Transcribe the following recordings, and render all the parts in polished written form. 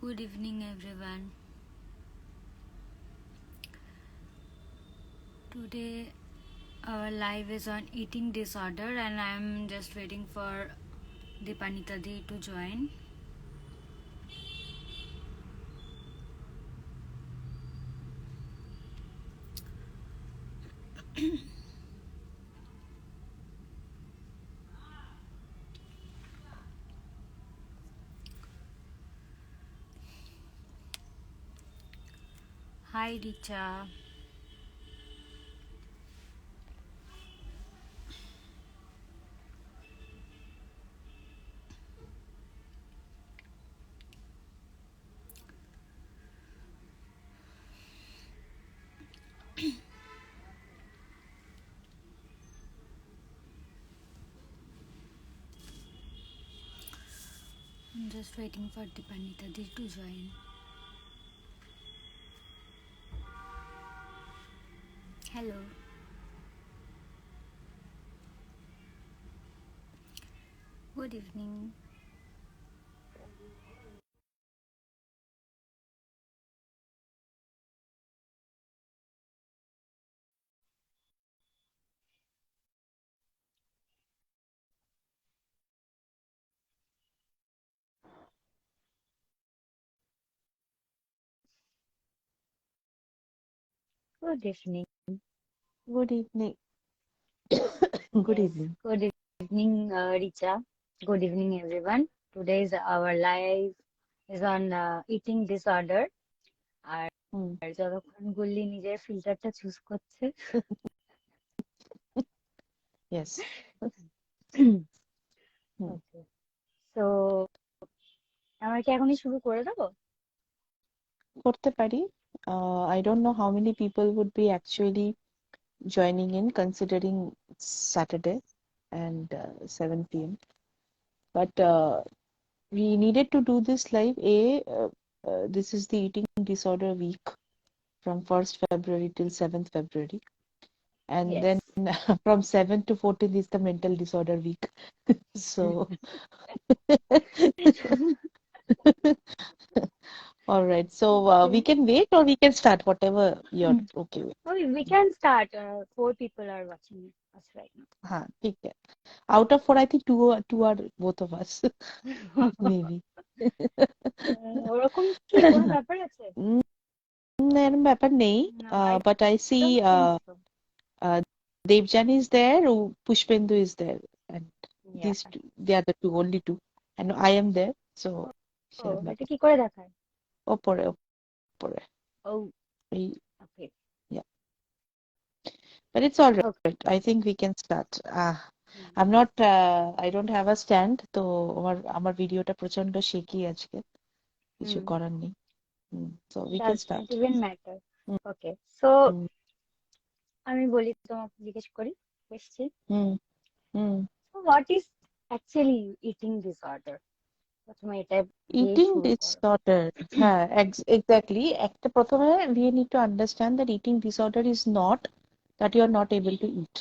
Good evening, everyone. Today, our live is on eating disorder, and I'm just waiting for Deepanita Di to join. Hi, Richa. I'm just waiting for Deepanita Di to join. Hello. Good evening. Good evening. Good evening. Good Yes, evening. good evening, Richa. Good evening, everyone. Today's our live is on eating disorder. R Mm. যতক্ষণ গুল্লি নিজের ফিল্টারটা choose করছে Yes. Mm. Okay so আমরা কি এখনই শুরু করে দেবো? করতে পারি। I don't know how many people would be actually joining in considering it's Saturday and 7 p.m. But we needed to do this live. This is the eating disorder week from 1st February till 7th February. And Yes. then from 7th to 14th is the mental disorder week. So all right. So we Okay. can wait or we can start, whatever you're okay with. Okay, we can start. Four people are watching us right हाँ ठीक है. Out of four, I think two are both of us, now. maybe. ওরকম কি কোনো ব্যাপার আছে? Mm, এরকম ব্যাপার নেই. No, I But I see don't think so. uh, Devjani is there, Pushpendu is there, and Yeah. they are the only two. And I am there, so ও সেরকম এটা ব্যাপার. কি করে দেখায়? ওপরে. Oh, এই, okay. yeah. But it's all Okay. right. I think we can start. Hmm, I'm not, I don't have a stand, তো আমার ভিডিওটা প্রচন্ড শেকি আজকে. কিছু হুম, করার নেই. So we can doesn't start. even matter. Hmm, Okay. So হুম, আমি বলি তোমাকে জিজ্ঞেস করি question. Hmm, hmm. So what is actually eating disorder? প্রথমে এটা দিয়ে Eating শুরু করো. disorder. হ্যাঁ, exactly. একটা প্রথমে we need to understand that eating disorder is not that you are not able to eat.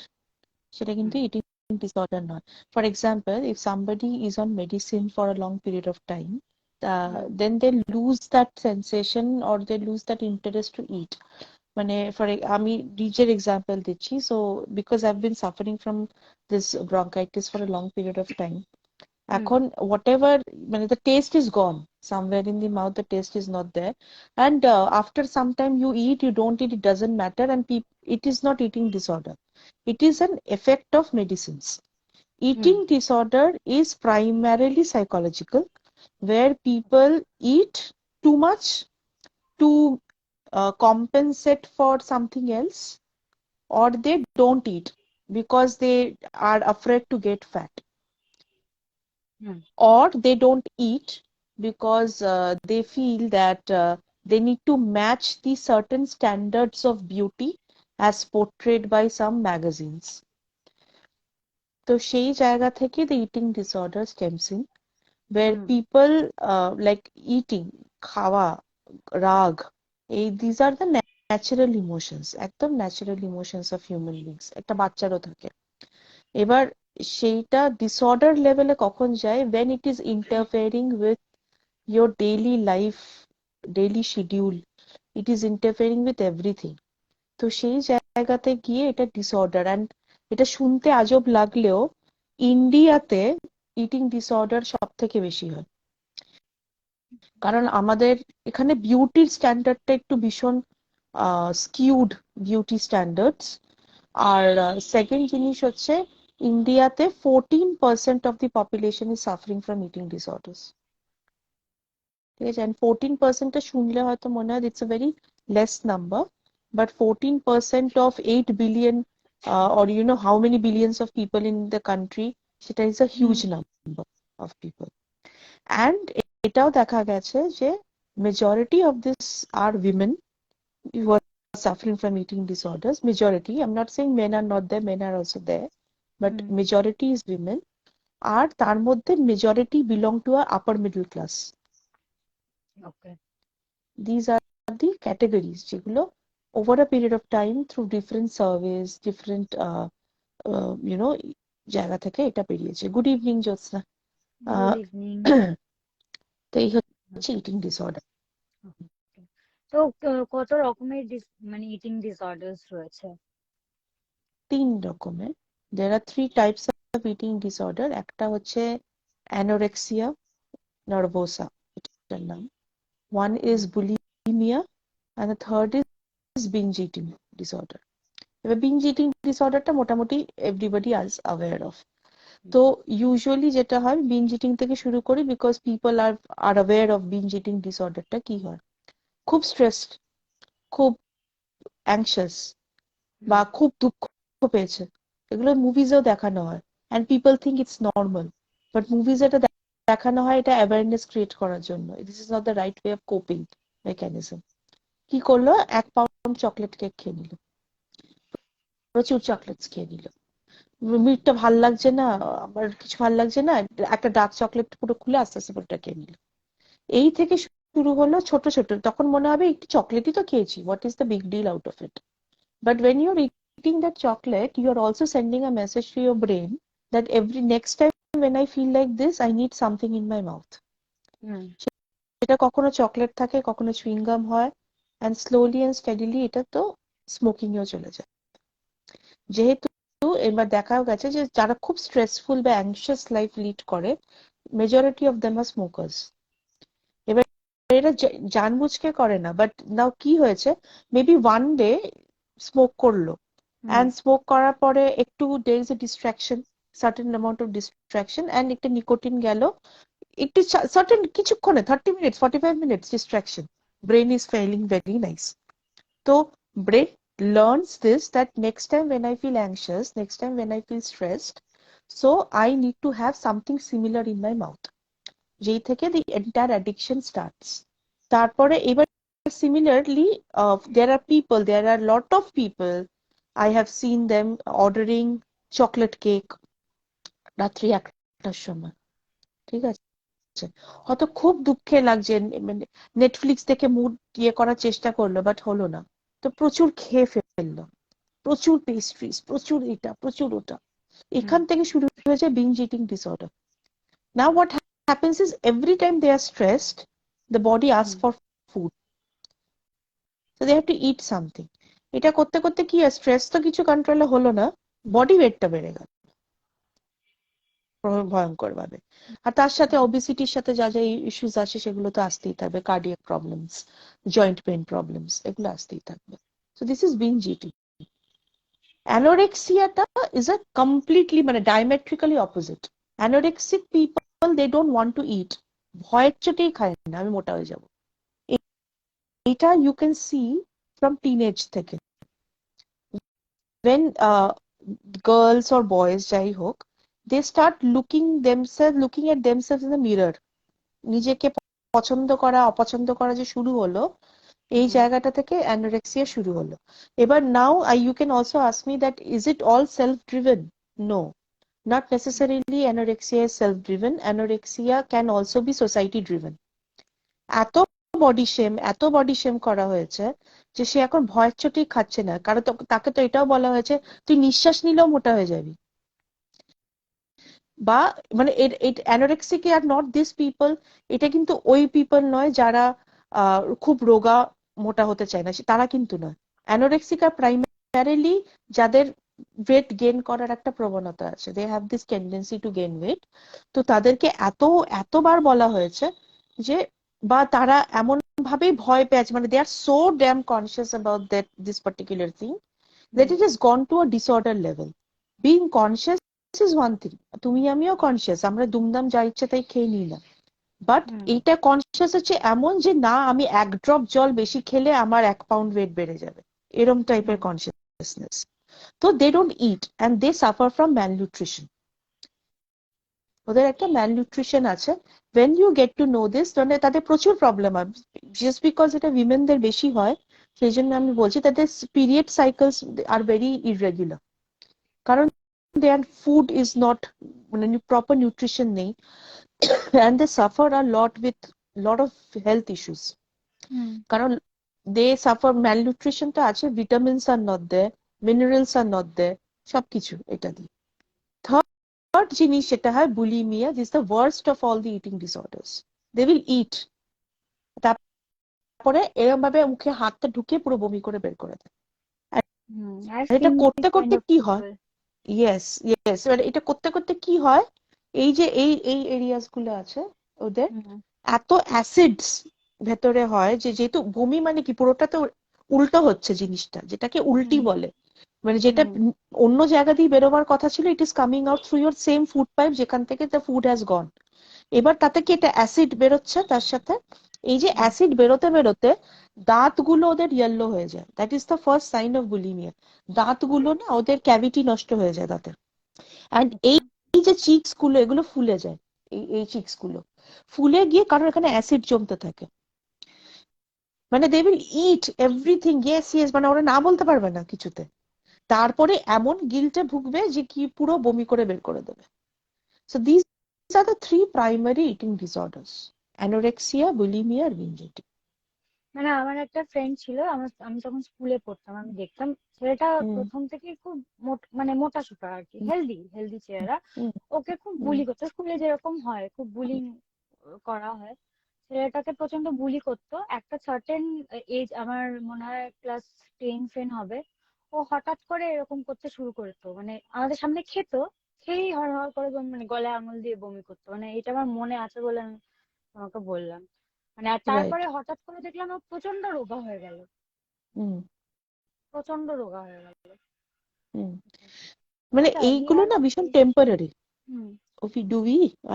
সেটা কিন্তু হুম, eating disorder নয়. For example, if somebody is on medicine for a long period of time, hmm, then they lose that sensation or they lose that interest to eat. মানে আমি নিজের example দিচ্ছি, so because I've been suffering from this bronchitis for a long period of time, হুম, এখন whatever, মানে the taste is gone somewhere in the mouth, the taste is not there, and after some time you eat, you don't eat, it doesn't matter, and it is not eating disorder, it is an effect of medicines. Hmm, Eating disorder is primarily psychological, where people eat too much to compensate for something else, or they don't eat because they are afraid to get fat, hmm, or they don't eat because they feel that they need to match the certain standards of beauty as portrayed by some magazines. তো সেই জায়গা থেকে the eating disorder stems in, where hmm, people like eating, খাওয়া, রাগ, these are the natural emotions, একদম natural emotions of human beings, একটা বাচ্চারও থাকে। এবার সেইটা ডিসঅর্ডার লেভেলে কখন যায়, when it is interfering with your daily life, daily schedule, it is interfering with everything. তো সেই জায়গাতে গিয়ে এটা ডিসঅর্ডার, অ্যান্ড এটা শুনতে আজব লাগলেও ইন্ডিয়াতে ইটিং ডিসঅর্ডার সব থেকে বেশি হয়। কারণ আমাদের এখানে বিউটির স্ট্যান্ডার্ডটা একটু ভীষণ স্কিউড বিউটি স্ট্যান্ডার্ডস। আর সেকেন্ড জিনিস হচ্ছে ইন্ডিয়াতে 14% of the population is suffering from eating disorders. ঠিক আছে, অ্যান্ড 14%টা শুনলে হয়তো মনে হয় it's a very less number, but 14% of 8 billion, or you know how many billions of people in the country, সেটা is a huge number of people. And এটাও দেখা গেছে যে majority of this are women who are suffering from eating disorders. Majority, I'm not saying men are not there, men are also there, but majority is women. আর তার মধ্যে majority belong to a upper middle class. Okay. These are the categories যেগুলো over a period of time through different surveys, different you know জায়গা থেকে এটা বেরিয়েছে। Good evening জ্যোৎস্না। Good evening. তো এই হচ্ছে ইটিং ডিসঅর্ডার। তো কত রকমের মানে ইটিং ডিসঅর্ডারস রয়েছে? 3 রকমের। there are 3 types of eating disorder. একটা হচ্ছে anorexia nervosa, এটার নাম। one is bulimia and the third is binge eating disorder. এবার binge eating disorderটা মোটামুটি everybody is aware of. তো ইউজুয়ালি যেটা হয় বিঞ্জ ইটিং থেকে শুরু করি, because people are aware of binge eating ডিসঅর্ডারটা কি হয়। খুব স্ট্রেসড, খুব অ্যাংশাস, বা খুব দুঃখ পেয়েছে, এগুলো মুভিজেও দেখানো হয়, and people think it's normal, but movies এটা দেখানো হয় এটা অ্যাওয়ারনেস ক্রিয়েট করার জন্য। This is not the right way of coping mechanism. কি করলো, 1 পাউন্ড চকলেট কেক খেয়ে নিল, প্রচুর চকলেটস খেয়ে নিল। মিটটা ভাল লাগছে না, আমার কিছু ভাল লাগছে না, একটা ডার্ক চকলেট পুরো খুলে আস্তে আস্তে পুরোটা খেয়ে নিল। এই থেকে শুরু হলো ছোট ছোট, তখন মনে হবে একটু চকলেটই তো খেয়েছি, what is the big deal out of it. But when you're eating that chocolate, you are also sending a message to your brain that every next time when I feel like this, I need something in my mouth. এটা কখনো chocolate থাকে, কখনো chewing gum হয়, and slowly and steadily এটা তো smoking এও চলে যায়। যেহেতু এবার দেখাও গেছে যে যারা খুব স্ট্রেসফুল বা অ্যাংশিয়াস লাইফ লিড করে, majority of them are smokers. এবার এরা জানবুঝকে করে না, বাট নাও কি হয়েছে, মেবি ওয়ান ডে স্মোক করলো, অ্যান্ড স্মোক করার পরে একটু there is a distraction, certain amount of distraction, and একটা নিকোটিন গেল, একটু certain কিছুক্ষণে 30 minutes 45 minutes distraction, brain is feeling very nice. তো brain learns this, that next time when I feel anxious, next time when I feel stressed, so I need to have something similar in my mouth. যেই থেকে the entire addiction starts. তারপরে এবার similarly there are lot of people, I have seen them ordering chocolate cake রাত্রি 1টার সময়। ঠিক আছে, হয়তো খুব দুঃখে লাগছে, মানে নেটফ্লিক্স থেকে মুড করার চেষ্টা করলো, বাট হলো না, তো প্রচুর খেয়ে ফেললো, প্রচুর পেস্ট্রিজ, প্রচুর এটা প্রচুর ওটা। এখান থেকে শুরু হয়েছে binge eating disorder. Now what happens is every time they are stressed, the body asks for food, so they have to eat something. এটা করতে করতে কি হয়, স্ট্রেস তো কিছু কন্ট্রোলে হলো না, বডি ওয়েটটা বেড়ে গেল ভয়ঙ্কর ভাবে। আর তার সাথে ওবেসিটির সাথে যা যা ইস্যুস আসে সেগুলো তো আসতেই থাকবে, cardiac problems, joint pain problems, এগুলো আসতেই থাকবে। So this is binge eating. অ্যানোরেক্সিয়াটা ইজ আ কমপ্লিটলি মানে diametrically opposite. Anorexic people they don't want to eat, ভয়ের চোটেই খায় না আমি মোটা হয়ে যাব। এটা you can see from teenage থেকে, when girls or boys যাই হোক, they start looking at themselves in the mirror, নিজেকে পছন্দ করা অপছন্দ করা যে শুরু হলো, এই জায়গাটা থেকে অ্যানোরেক্সিয়া শুরু হলো। এবার নাও you can also ask me that is it all self driven? No, not necessarily anorexia is self driven. Anorexia can also be society driven. এত বডি শেম করা হয়েছে যে সে এখন ভয়ের চোটেই খাচ্ছে না, কারণ তাকে তো এটাও বলা হয়েছে তুই নিঃশ্বাস নিলেও মোটা হয়ে যাবি। বা মানে অ্যানোরেক্সিক আর নট দিস পিপল, এটা কিন্তু ওই পিপল নয় যারা খুব রোগা মোটা হতে চায় না, তারা কিন্তু নয়। অ্যানোরেক্সিক আর প্রাইমারিলি যাদের ওয়েট গেইন করার একটা প্রবণতা আছে, they have this tendency to gain weight. তো তাদেরকে এতবার বলা হয়েছে যে, বা তারা এমন ভাবেই ভয় পেয়ে আছে, মানে they are so damn conscious about that this particular thing that it has gone to a disorder level. Being conscious is one thing. তুমি আমিও কনসিয়াস, আমরা দুমদাম যা ইচ্ছে তাই খেয়ে নিই না। বাট এইটা কনসিয়াস হচ্ছে এমন যে না আমি এক ড্রপ জল বেশি খেলে আমার 1 পাউন্ড ওয়েট বেড়ে যাবে, এরম টাইপের কনসিয়াসনেস। তো they don't eat and they suffer from malnutrition. ওদের একটা ম্যালনিউট্রিশন আছে। when you get to know this, মানে তাদের প্রচুর প্রবলেম হয়। জাস্ট বিকজ এটা উইমেনদের বেশি হয়, সেই জন্য আমি বলছি তাদের period cycles are very irregular, কারণ their food is not, মানে proper nutrition নেই, and they suffer a lot of health issues. কারণ they suffer malnutrition টা আছে, vitamins are not there, minerals are not there, সবকিছু এটা দিয়ে। থার্ড জিনিস যেটা হয় bulimia, this the worst of all the eating disorders. They will eat, তারপরে এরকম ভাবে মুখে হাতটা ঢুকিয়ে পুরো বমি করে বের করে দেয়। এটা করতে করতে কি হয়, ইয়েস ইয়েস, এটা করতে করতে কি হয়, এই যে এই এরিয়াস গুলো আছে ওদের এত অ্যাসিডস ভেতরে হয় যে, যেহেতু বমি মানে কি পুরোটা তো উল্টো হচ্ছে জিনিসটা, যেটাকে উল্টি বলে, মানে যেটা অন্য জায়গা দিয়ে বেরোবার কথা ছিল, it is coming out through your same food pipe যেখান থেকে দ্য ফুড হ্যাজ গন। এবার তাতে কি এটা অ্যাসিড বেরোচ্ছে, তার সাথে এই যে অ্যাসিড বেরোতে বেরোতে দাঁতগুলো ওদের ইয়েলো হয়ে যায়। That is the first sign of bulimia. দাঁতগুলো না ওদের ক্যাভিটি নষ্ট হয়ে যায় দাঁতের। অ্যান্ড এই যে চিক্স গুলো এগুলো ফুলে যায়, এই চিক্স গুলো ফুলে গিয়ে, কারণ এখানে অ্যাসিড জমতে থাকে। মানে they will eat everything, yes yes, মানে ওরা না বলতে পারবে না কিছুতে। তারপরে এমন গিল্টে ভুগবে যে কি পুরো বমি করে বের করে দেবে। So this are the 3 primary eating disorders: anorexia, bulimia আর বিঞ্জ ইটিং। মানে আমার একটা ফ্রেন্ড ছিল, আমি যখন স্কুলে পড়তাম আমি দেখতাম ছেলেটা প্রথম থেকে খুব মানে মোটা সোটা আর কি, হেলদি চেহারা। ওকে খুব বুলি করতো, স্কুলে যেরকম হয় খুব বুলিং করা হয়, ছেলেটাকে প্রচন্ড বুলি করতো। একটা সার্টেন এজ, আমার মনে হয় ক্লাস 10 হবে, ও হঠাৎ করে এরকম করতে শুরু করতো, মানে আমাদের সামনে খেত, খেয়েই হড় করে মানে গলায় আঙুল দিয়ে বমি করতো। মানে এটা আমার মনে আছে বলে আমি তোমাকে বললাম। মানে আর তারপরে হঠাৎ করে দেখলাম ও প্রচন্ড রোগা হয়ে গেল, প্রচন্ড রোগা হয়ে গেল। মানে এইগুলো না ভীষণ temporary.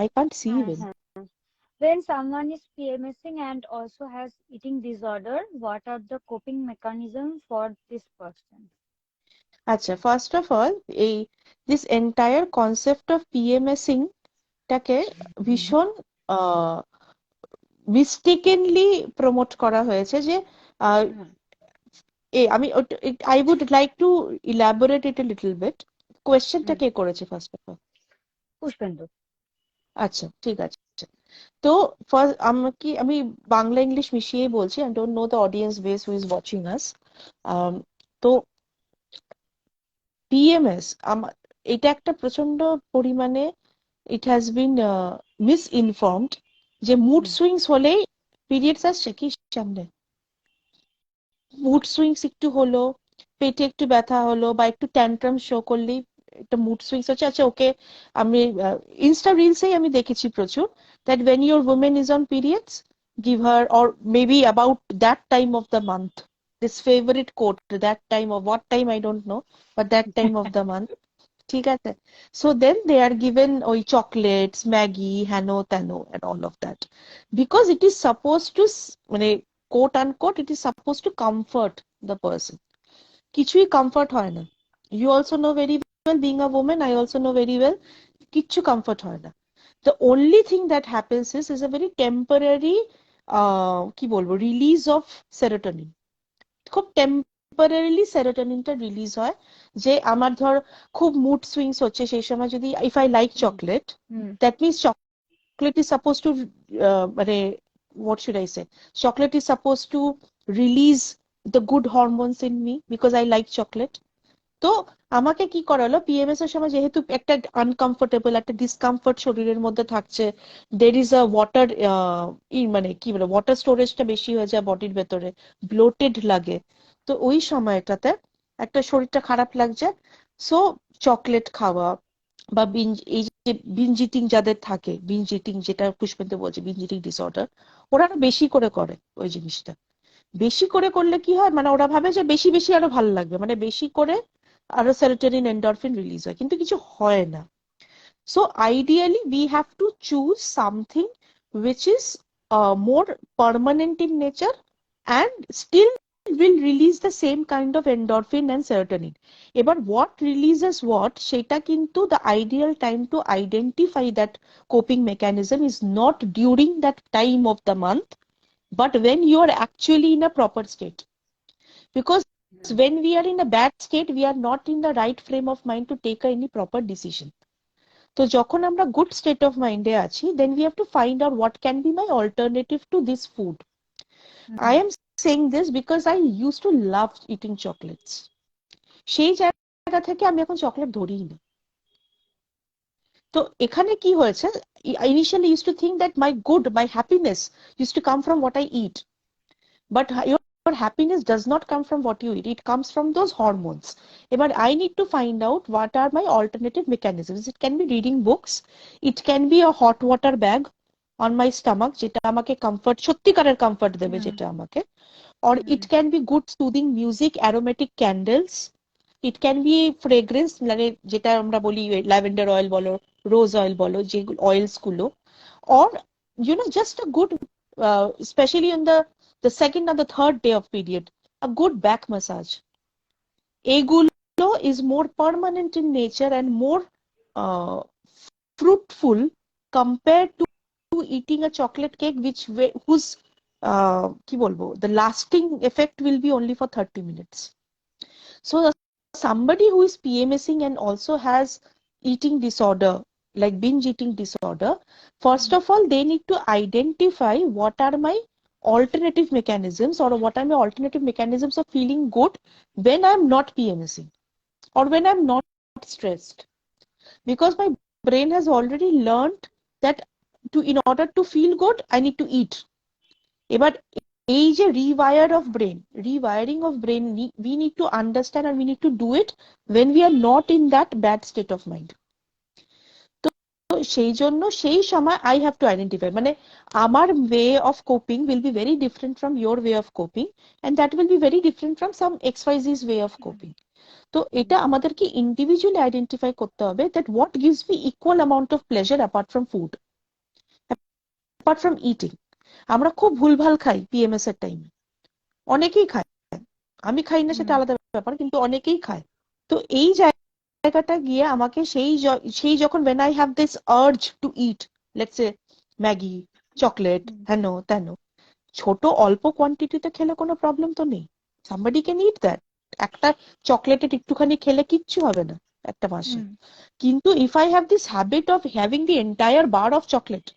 I can't see even. When someone is PMSing and also has eating disorder, what are the coping mechanisms for this person? আচ্ছা, first of all this entire concept of PMSing টাকে ভীষণ মিস্টেকেনলি প্রমোট করা হয়েছে। যে I would like to elaborate it a little bit. কোয়েশ্চেনটা কে করেছে first of all? Pushpendu. আচ্ছা, ঠিক আছে। তো আমি বাংলা ইংলিশ মিশিয়েই বলছি, I don't know the audience base who is watching us. তো PMS এটা একটা প্রচন্ড পরিমাণে it has been misinformed যে মুড সুইংস হলেই পিরিয়ডস আসছে। কি সামনে মুড সুইংস একটু হলো, পেটে একটু ব্যথা হলো বা একটু ট্যান্ট্রাম শো করলেই একটা মুড সুইংস হচ্ছে। আচ্ছা, ওকে, আমি ইনস্টা রিলসেই আমি দেখেছি প্রচুর that when your woman is on periods, give her, or maybe about that time of the month, this favorite quote, that time of what time I don't know, but that time of the month, ঠিক আছে, so then they are given ওই chocolates, Maggi, হেনো তেনো and all of that, because it is supposed to, মানে quote unquote, it is supposed to comfort the person. কিছুই comfort হয় না। You also know very well, being a woman, I also know very well, কিচ্ছু comfort হয় না। The only thing that happens is a very temporary কি বলবো, release of serotonin. খুব temporarily সেরোটোনিনটা release হয়। যে আমার ধর খুব মুড সুইংস হচ্ছে, সেই সময় যদি if I like chocolate, that means chocolate is suppose two, মানে what should I say, chocolate is supposed to release the good hormones in me because I like chocolate. তো আমাকে কি করালো, পিএমএস এর সময় যেহেতু একটা আনকমফোর্টেবল একটা ডিসকমফোর্ট শরীরের মধ্যে থাকছে, দের ইজ আ ওয়াটার মানে কি বলে ওয়াটার স্টোরেজটা বেশি হয়ে যায় বডির ভেতরে, ব্লোটেড লাগে। তো ওই সময়টাতে একটা শরীরটা খারাপ লাগছে, সো চকলেট খাওয়া বা এই যে বিঞ্জ ইটিং যাদের থাকে, বিঞ্জ ইটিং যেটা পুষ্পেন্দু বলছে বিঞ্জ ইটিং ডিসঅর্ডার, ওরা আরো বেশি করে করে ওই জিনিসটা। বেশি করে করলে কি হয়, মানে ওরা ভাবে যে বেশি বেশি আরো ভালো লাগবে, মানে বেশি করে আরো সেরোটোনিন এন্ডরফিন রিলিজ হয়, কিন্তু কিছু হয় না। So ideally we have to choose something which is more permanent in nature and still will release the same kind of endorphin and serotonin. এবার what releases what সেটা কিন্তু the ideal time to identify that coping mechanism is not during that time of the month, but when you are actually in a proper state. Because when we are in a bad state, we are not in the right frame of mind to take any proper decision. তো যখন আমরা good state of mind এ আছি, then we have to find out what can be my alternative to this food. I am saying this because I used to love eating chocolates. সেই জায়গা থেকে আমি এখন chocolate ধরিই না। তো এখানে কি হয়েছে, I initially used to think that my happiness used to come from what I eat. But your happiness does not come from what you eat. It comes from those hormones. But I need to find out what are my alternative mechanisms. It can be reading books. It can be a hot water bag on my stomach, যেটা আমাকে comfort, সত্যিকারের comfort দেবে যেটা আমাকে. Or it can be good soothing music, aromatic candles. It can be fragrance, মানে যেটা আমরা বলি lavender oil বলো, rose oil বলো, যে oils গুলো. Or just a good, especially on the second or the third day of period, a good back massage. Egulo is more permanent in nature and more uh, fruitful compared to eating a chocolate cake whose কি বলবো, the lasting effect will be only for 30 minutes. So somebody who is PMSing and also has eating disorder, like binge eating disorder, first of all they need to identify what are my alternative mechanisms, or what are my alternative mechanisms of feeling good when I'm not PMSing or when I'm not stressed. Because my brain has already learned that in order to feel good I need to eat. But এই যে rewiring of brain, we need to understand and we need to do it when we are not in that bad state of mind. তো সেই জন্য সেই সময় I have to identify, মানে আমার way of coping will be very different from your way of coping, and that will be very different from some XYZ's way of coping. তো এটা আমাদেরকে individually identify করতে হবে that what gives me equal amount of pleasure apart from food, apart from eating. আমরা খুব ভুলভাল খাই PMS এর টাইমে, অনেকেই খায়, আমি খাই না সেটা আলাদা ব্যাপার, কিন্তু অনেকেই খায়। তো এই জায়গাটা গিয়ে আমাকে সেই যখন when I have this urge to eat, let's say Maggi, chocolate, হেন তেন, ছোট অল্প কোয়ান্টিটিতে খেলে কোনো প্রবলেম তো নেই, somebody can eat that. একটা চকলেটের একটুখানি খেলে কিচ্ছু হবে না একটা মাসে। কিন্তু if I have this habit of having the entire bar of chocolate,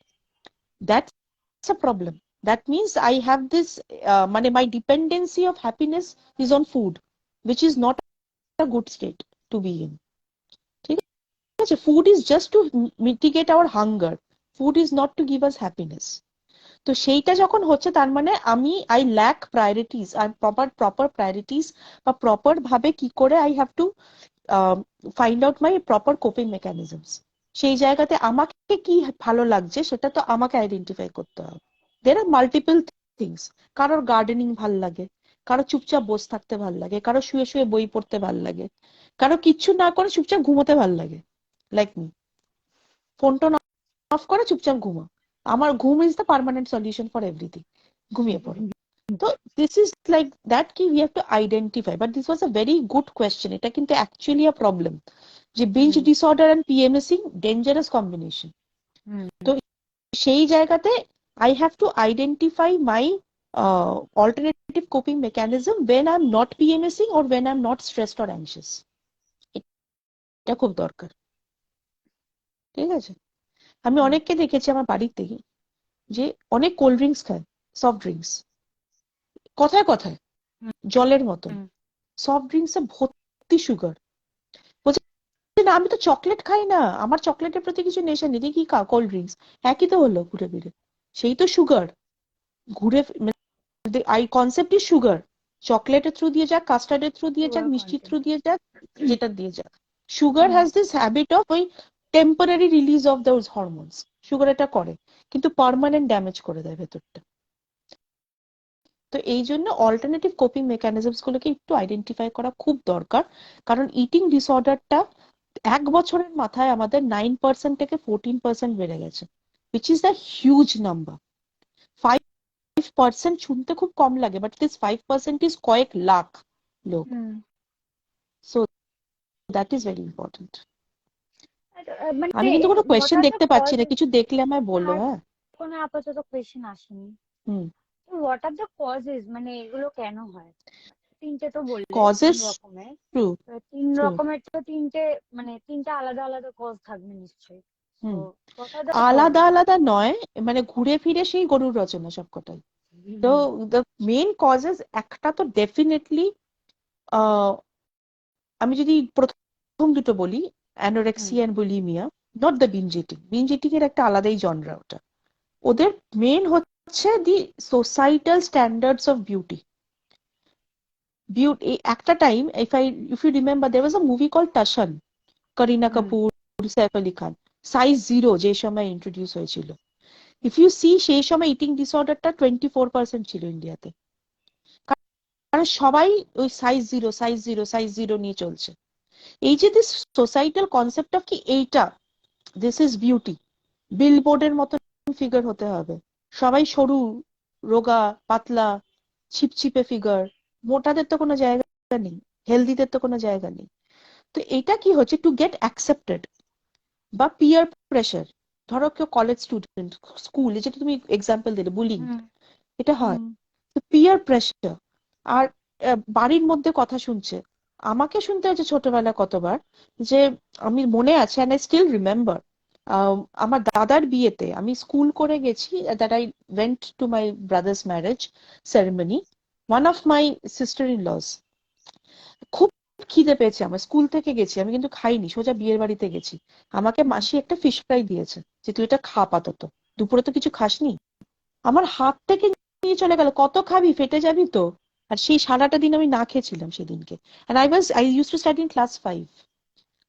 that's a problem. That means I have this my dependency of happiness is on food, which is not a good state to be in. ঠিক আছে, food is just to mitigate our hunger. Food is not to give us happiness. তো সেইটা যখন হচ্ছে তার মানে I lack priorities, R proper priorities বা proper ভাবে কি করে I have to find out my proper coping mechanisms. সেই জায়গাতে আমাকে কি ভালো লাগছে সেটা তো আমাকে আইডেন্টিফাই করতে হবে। There are multiple things. কারোর গার্ডেনিং ভাল লাগে, কারো চুপচাপ বসে থাকতে ভাল লাগে, কারো শুয়ে শুয়ে বই পড়তে ভাল লাগে, কারো কিচ্ছু না করে চুপচাপ ঘুমোতে ভাল লাগে, like me. Phone tone off করে চুপচাপ ঘুমো, আমার ঘুম is the permanent solution for everything, ঘুমিয়ে পড়ো। তো দিস ইজ লাইক দ্যাট কি we have to identify, but this was a very good question. এটা কিন্তু অ্যাকচুয়ালি আ প্রবলেম যে binge disorder and PMSing dangerous combination. তো সেই জায়গাতে I have to identify my alternative coping mechanism when I'm not PMSing or when I'm not stressed or anxious. এটা খুব দরকার, ঠিক আছে? আমি অনেককে দেখেছি আমার বাড়িতে যে অনেক কোল্ড ড্রিঙ্কস খায়, সফট ড্রিঙ্কস, কথায় কথায় জলের মতো। সফট ড্রিঙ্কসে ভর্তি সুগার, না আমি তো চকলেট খাই না, আমার চকলেটের প্রতি কিছু নেশা নেই, কি খা কোল্ড ড্রিঙ্কস, একই তো হলো ঘুরে ফিরে, সেই তো সুগার, ঘুরে আই কনসেপ্ট ইজ সুগার, চকলেটের থ্রু দিয়ে যাক, কাস্টার্ডের থ্রু দিয়ে যাক, সুগার মিষ্টির থ্রু কন্টেন্ট। দিয়ে যাক, যেটা দিয়ে যাক, sugar has this habit of ওই temporary release of those hormones, sugar এটা করে কিন্তু পার্মানেন্ট ড্যামেজ করে দেয় ভেতরটা। তো এই জন্য অল্টারনেটিভ কোপিং মেকানিজমস গুলোকে একটু আইডেন্টিফাই করা খুব দরকার, কারণ ইটিং ডিসঅর্ডারটা 1 বছরের মাথায় আমাদের 9% থেকে 14% বেড়ে গেছে, which is a huge number. 5% শুনতে খুব কম লাগে, বাট দিস 5% is কয়েক লাখ লোক। So that is very important. মানে আমি কিন্তু কোনো কোয়েশ্চেন what are দেখতে the পাচ্ছি না, causes? কিছু দেখলে আমায় বললো। হ্যাঁ, কোনো আপাতত কোয়েশ্চেন আসেনি। হুম। হোয়াট আর দ্য কজেস, মানে এগুলো কেন হয়? তিনটে তো বললে, তিন কজেস, রকমের। ট্রু তো তিন ট্রু, রকমের তো তিনটে, মানে তিনটে আলাদা আলাদা কজ থাকবে নিশ্চয়ই। তো হুম। হোয়াট আর দ্য আলাদা কজেস? আলাদা নয়, মানে ঘুরে ফিরে সেই গরুর রচনা সবকটাই। তো দ্য মেইন কজেস একটা তো ডেফিনেটলি, আমি যদি প্রথম দুটো বলি, anorexia and bulimia, not the binge eating, binge eating এর একটা আলাদাই জনরা ওটা। ওদের মেন হচ্ছে the societal standards of beauty. Beauty একটা time, if you remember, there was a movie call Tashan, Kareena Kapoor, Saif Ali Khan, size 0 যে সময় ইন্ট্রোডিউস হয়েছিল। ইফ ইউ সি সেই সময় ইটিং ডিসঅর্ডারটা 24% ছিল ইন্ডিয়াতে, কারণ সবাই ওই সাইজ 0 নিয়ে চলছে। এই যে দিস সোসাইটাল কনসেপ্ট অফ কি এইটা, দিস ইজ বিউটি, বিলবোর্ডের মতো ফিগার হতে হবে, সবাই সরু, রোগা, পাতলা, ছিপছিপে ফিগার, মোটাদের তো কোনো জায়গা নেই, হেলদিদের তো কোনো জায়গা নেই। তো এটা কি হচ্ছে, টু গেট অ্যাকসেপ্টেড বা পিয়ার প্রেশার, ধরো কেউ কলেজ স্টুডেন্ট, স্কুলে যেটা তুমি এক্সাম্পল দিলে বুলিং, এটা হয়, তো পিয়ার প্রেশার। আর বাড়ির মধ্যে কথা শুনছে, আমাকে শুনতে হয়েছে ছোটবেলা কতবার, যে আমি মনে আছে, অ্যান্ড আই স্টিল রিমেম্বার, আমার দাদার বিয়েতে আমি স্কুল করে গেছি, that I went to my brother's marriage ceremony, one of my sister in laws, খুব খিদে পেয়েছে আমার, স্কুল থেকে গেছি আমি কিন্তু খাইনি, সোজা বিয়ের বাড়িতে গেছি, আমাকে মাসি একটা ফিশ ফ্রাই দিয়েছে যে তুই এটা খা আপাতত, দুপুরে তো কিছু খাসনি, আমার হাত থেকে নিয়ে চলে গেল, কত খাবি, ফেটে যাবি তো। আর সেই সারাটা দিন আমি না খেয়েছিলাম সেদিনকে, and I used to study in class 5,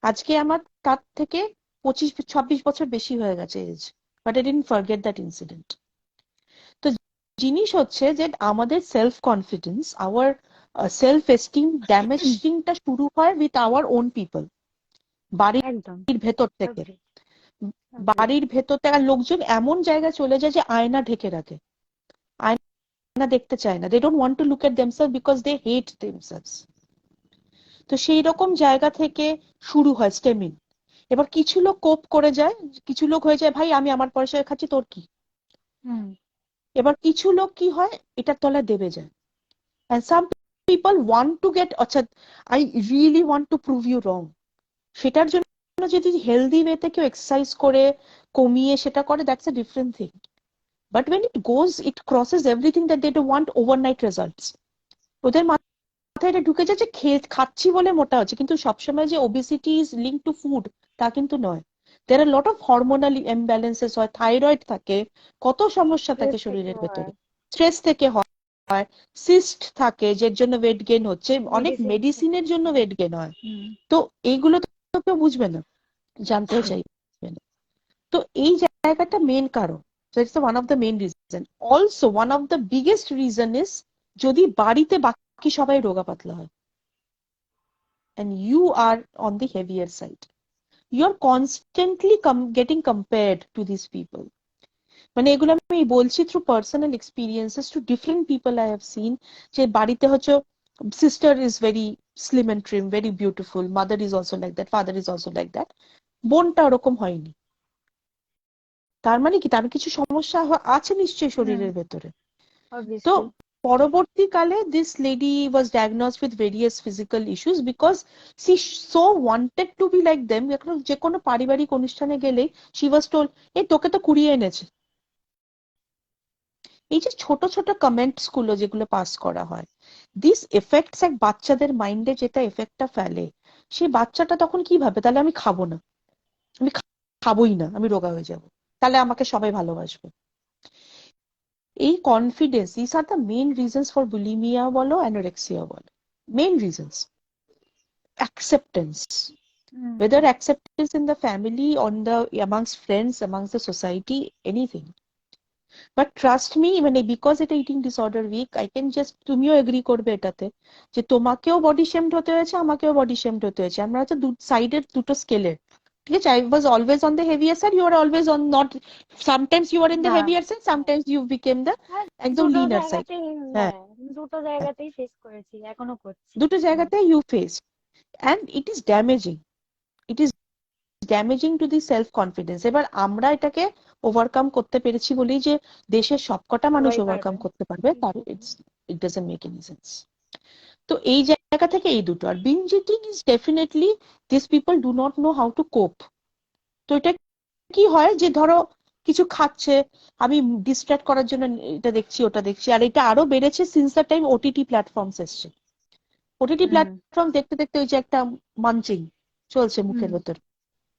আজকে আমার তার থেকে 25-26 বছর বেশি হয়ে গেছে age, but I didn't forget that incident. তো জিনিস হচ্ছে যে আমাদের self confidence, our self esteem ড্যামেজিংটা শুরু হয় উইথ আওয়ার ওন পিপল, একদম বাড়ির ভেতর থেকে। agree, agree. বাড়ির ভেতর থেকে আর লোকজন এমন জায়গায় চলে যায় যে আয়না ঢেকে রাখে, আয়না দেখতে চায় না, they don't want to look at themselves because they hate themselves. তো সেই রকম জায়গা থেকে শুরু হয় স্টেমিং। এবার কিছু লোক কোপ করে যায়, কিছু লোক হয়ে যায় ভাই আমি আমার পয়সায় খাচ্ছি তোর কি। এবার কিছু লোক কি হয়, এটার তলায় দেবে যায়, and some people want to get, আচ্ছা I really want to prove you wrong, সেটার জন্য যদি হেলদি ওয়েতে কেউ এক্সারসাইজ করে কমিয়ে সেটা করে, that's a different thing, but when it crosses everything that they don't want overnight results, ওদের মাথায় এটা ঢুকে যাচ্ছে খাচ্ছি বলে মোটা হচ্ছে, কিন্তু সবসময় যে obesity is link to food তা কিন্তু নয়। there are a lot of hormonal imbalances হয়, থাইরয়েড থাকে, কত সমস্যা থাকে Stress শরীরের থেকেও ভেতরে, হয়, স্ট্রেস থেকে হয়, সিস্ট থাকে যের জন্য ওয়েট গেইন হচ্ছে, অনেক মেডিসিন থেকে। মেডিসিনের জন্য ওয়েট গেইন হয়। তো এইগুলো তো কেউ বুঝবে না, জানতেও চাইবে না। তো এই জায়গাটা মেন কারণ, that's one of the main reason. Also one of the biggest reason is যদি বাড়িতে বাকি সবাই রোগা পাতলা হয় and you are on the heavier side, you're constantly getting compared to these people. মানে এগুলো আমি বলছি through personal experiences to different people I have seen, যে বাড়িতে হচ্ছে sister is very slim and trim, very beautiful, mother is also like that, father is also like that, বোনটা ওরকম হয়নি, তার মানে কি তার কিছু সমস্যা আছে নিশ্চয়ই শরীরের ভেতরে। তো obviously. পরবর্তীকালে this lady was diagnosed with various physical issues because she so wanted to be like them. যে কোনো পারিবারিক অনুষ্ঠানে গেলে শি ওয়াজ টোল্ড এই তোকে তো কুড়িয়ে এনেছে, এই যে ছোট ছোট কমেন্টস গুলো যেগুলো পাস করা হয়, দিস এফেক্টস এক বাচ্চাদের মাইন্ডে যেটা এফেক্টটা ফেলে, সেই বাচ্চাটা তখন কি ভাবে, তাহলে আমি খাবো না, আমি খাবোই না, আমি রোগা হয়ে যাব, তাহলে আমাকে সবাই ভালোবাসবে। এই confidence, this are the main reasons for bulimia বলো অ্যানোরেক্সিয়া বলো, main reasons. Acceptance, whether acceptance in the family, on the amongst friends, amongst the society, anything. But trust me, মানে because এটা eating disorder week, I can just, তুমিও agree করবে এটাতে, যে তোমাকেও body shamed হতে হয়েছে, আমাকেও বডি শেমড হতে হয়েছে, আমরা হচ্ছে দু সাইডের দুটো স্কেলের, ঠিক আছে? I was always on the heavier side, you are always on, not, sometimes you are in the হ্যাঁ, heavier side, sometimes you became the হ্যাঁ, একদম দুটো লিনার সাইড। জায়গাতেই, হ্যাঁ, হ্যাঁ, দুটো জায়গাতেই ফেস করেছি, এখনো করছি। দুটো জায়গাতে you face, and it is damaging, it is damaging to the self confidence. এবার আমরা এটাকে ওভারকাম করতে পেরেছি বলেই যে দেশের সবকটা মানুষ সবাই ওভারকাম পারবে। করতে পারবে, তার it doesn't make any sense. তো এই জায়গা থেকে এই দুটো, আর binge eating is definitely, this people do not know how to cope. তো এটা কি হয় যে ধরো কিছু খাচ্ছে, আমি ডিস্ট্রাক্ট করার জন্য এটা দেখছি ওটা দেখছি, আর এটা আরো বেড়েছে since the time OTT platforms এসছে। ওটিটি প্ল্যাটফর্ম দেখতে দেখতে ওই যে একটা মানচিং চলছে মুখের ভেতর,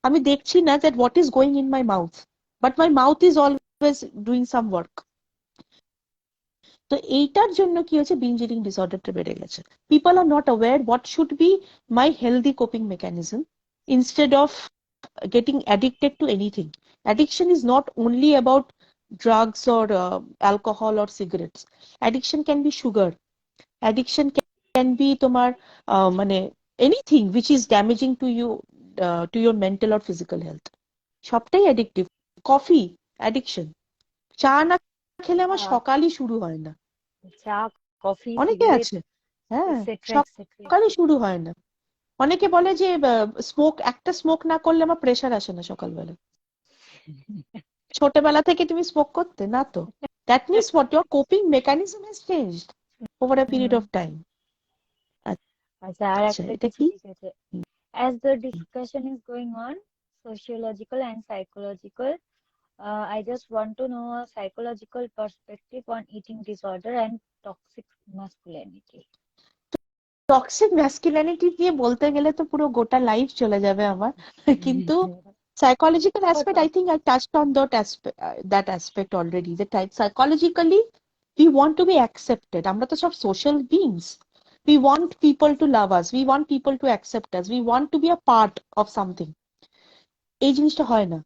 আমি দেখছি না that what is going in my mouth, but my mouth is always doing some work. তো এইটার জন্য কি হচ্ছে, বিঞ্জ ইটিং ডিসঅর্ডারটা বেড়ে গেছে। People are not aware what should be my healthy coping mechanism instead of getting addicted to anything. Addiction is not only about drugs or alcohol or cigarettes. Addiction can be sugar, addiction can be তোমার মানে anything which is damaging to you, to your mental or physical health. সবটাই addictive. Coffee addiction, চা না খেলে আমার সকালই শুরু হয় না, চা, কফি, অনেকে সিগারেট, আছে, হ্যাঁ, এটসেট্রা এটসেট্রা। সকালে শুরু হয় না। অনেকে বলে যে স্মোক, একটা স্মোক না করলে আমার প্রেশার আসে না সকালবেলা। ছোটবেলা থেকে তুমি স্মোক করতে না তো, that means what, your coping mechanism has changed over a period of time. আচ্ছা, আর আচ্ছা, একটা এটা কিছু কি? লিখেছে, as the discussion is going on, sociological and psychological, I just want to know a psychological perspective on eating disorder and toxic masculinity. Toxic masculinity দিয়ে বলতে গেলে তো পুরো গোটা লাইফ চলে যাবে আমার, কিন্তু psychological aspect, I think I touched on that aspect already. The type psychologically, we want to be accepted. আমরা তো সব social beings. We want people to love us. We want people to accept us. We want to be a part of something. এই জিনিসটা হয় না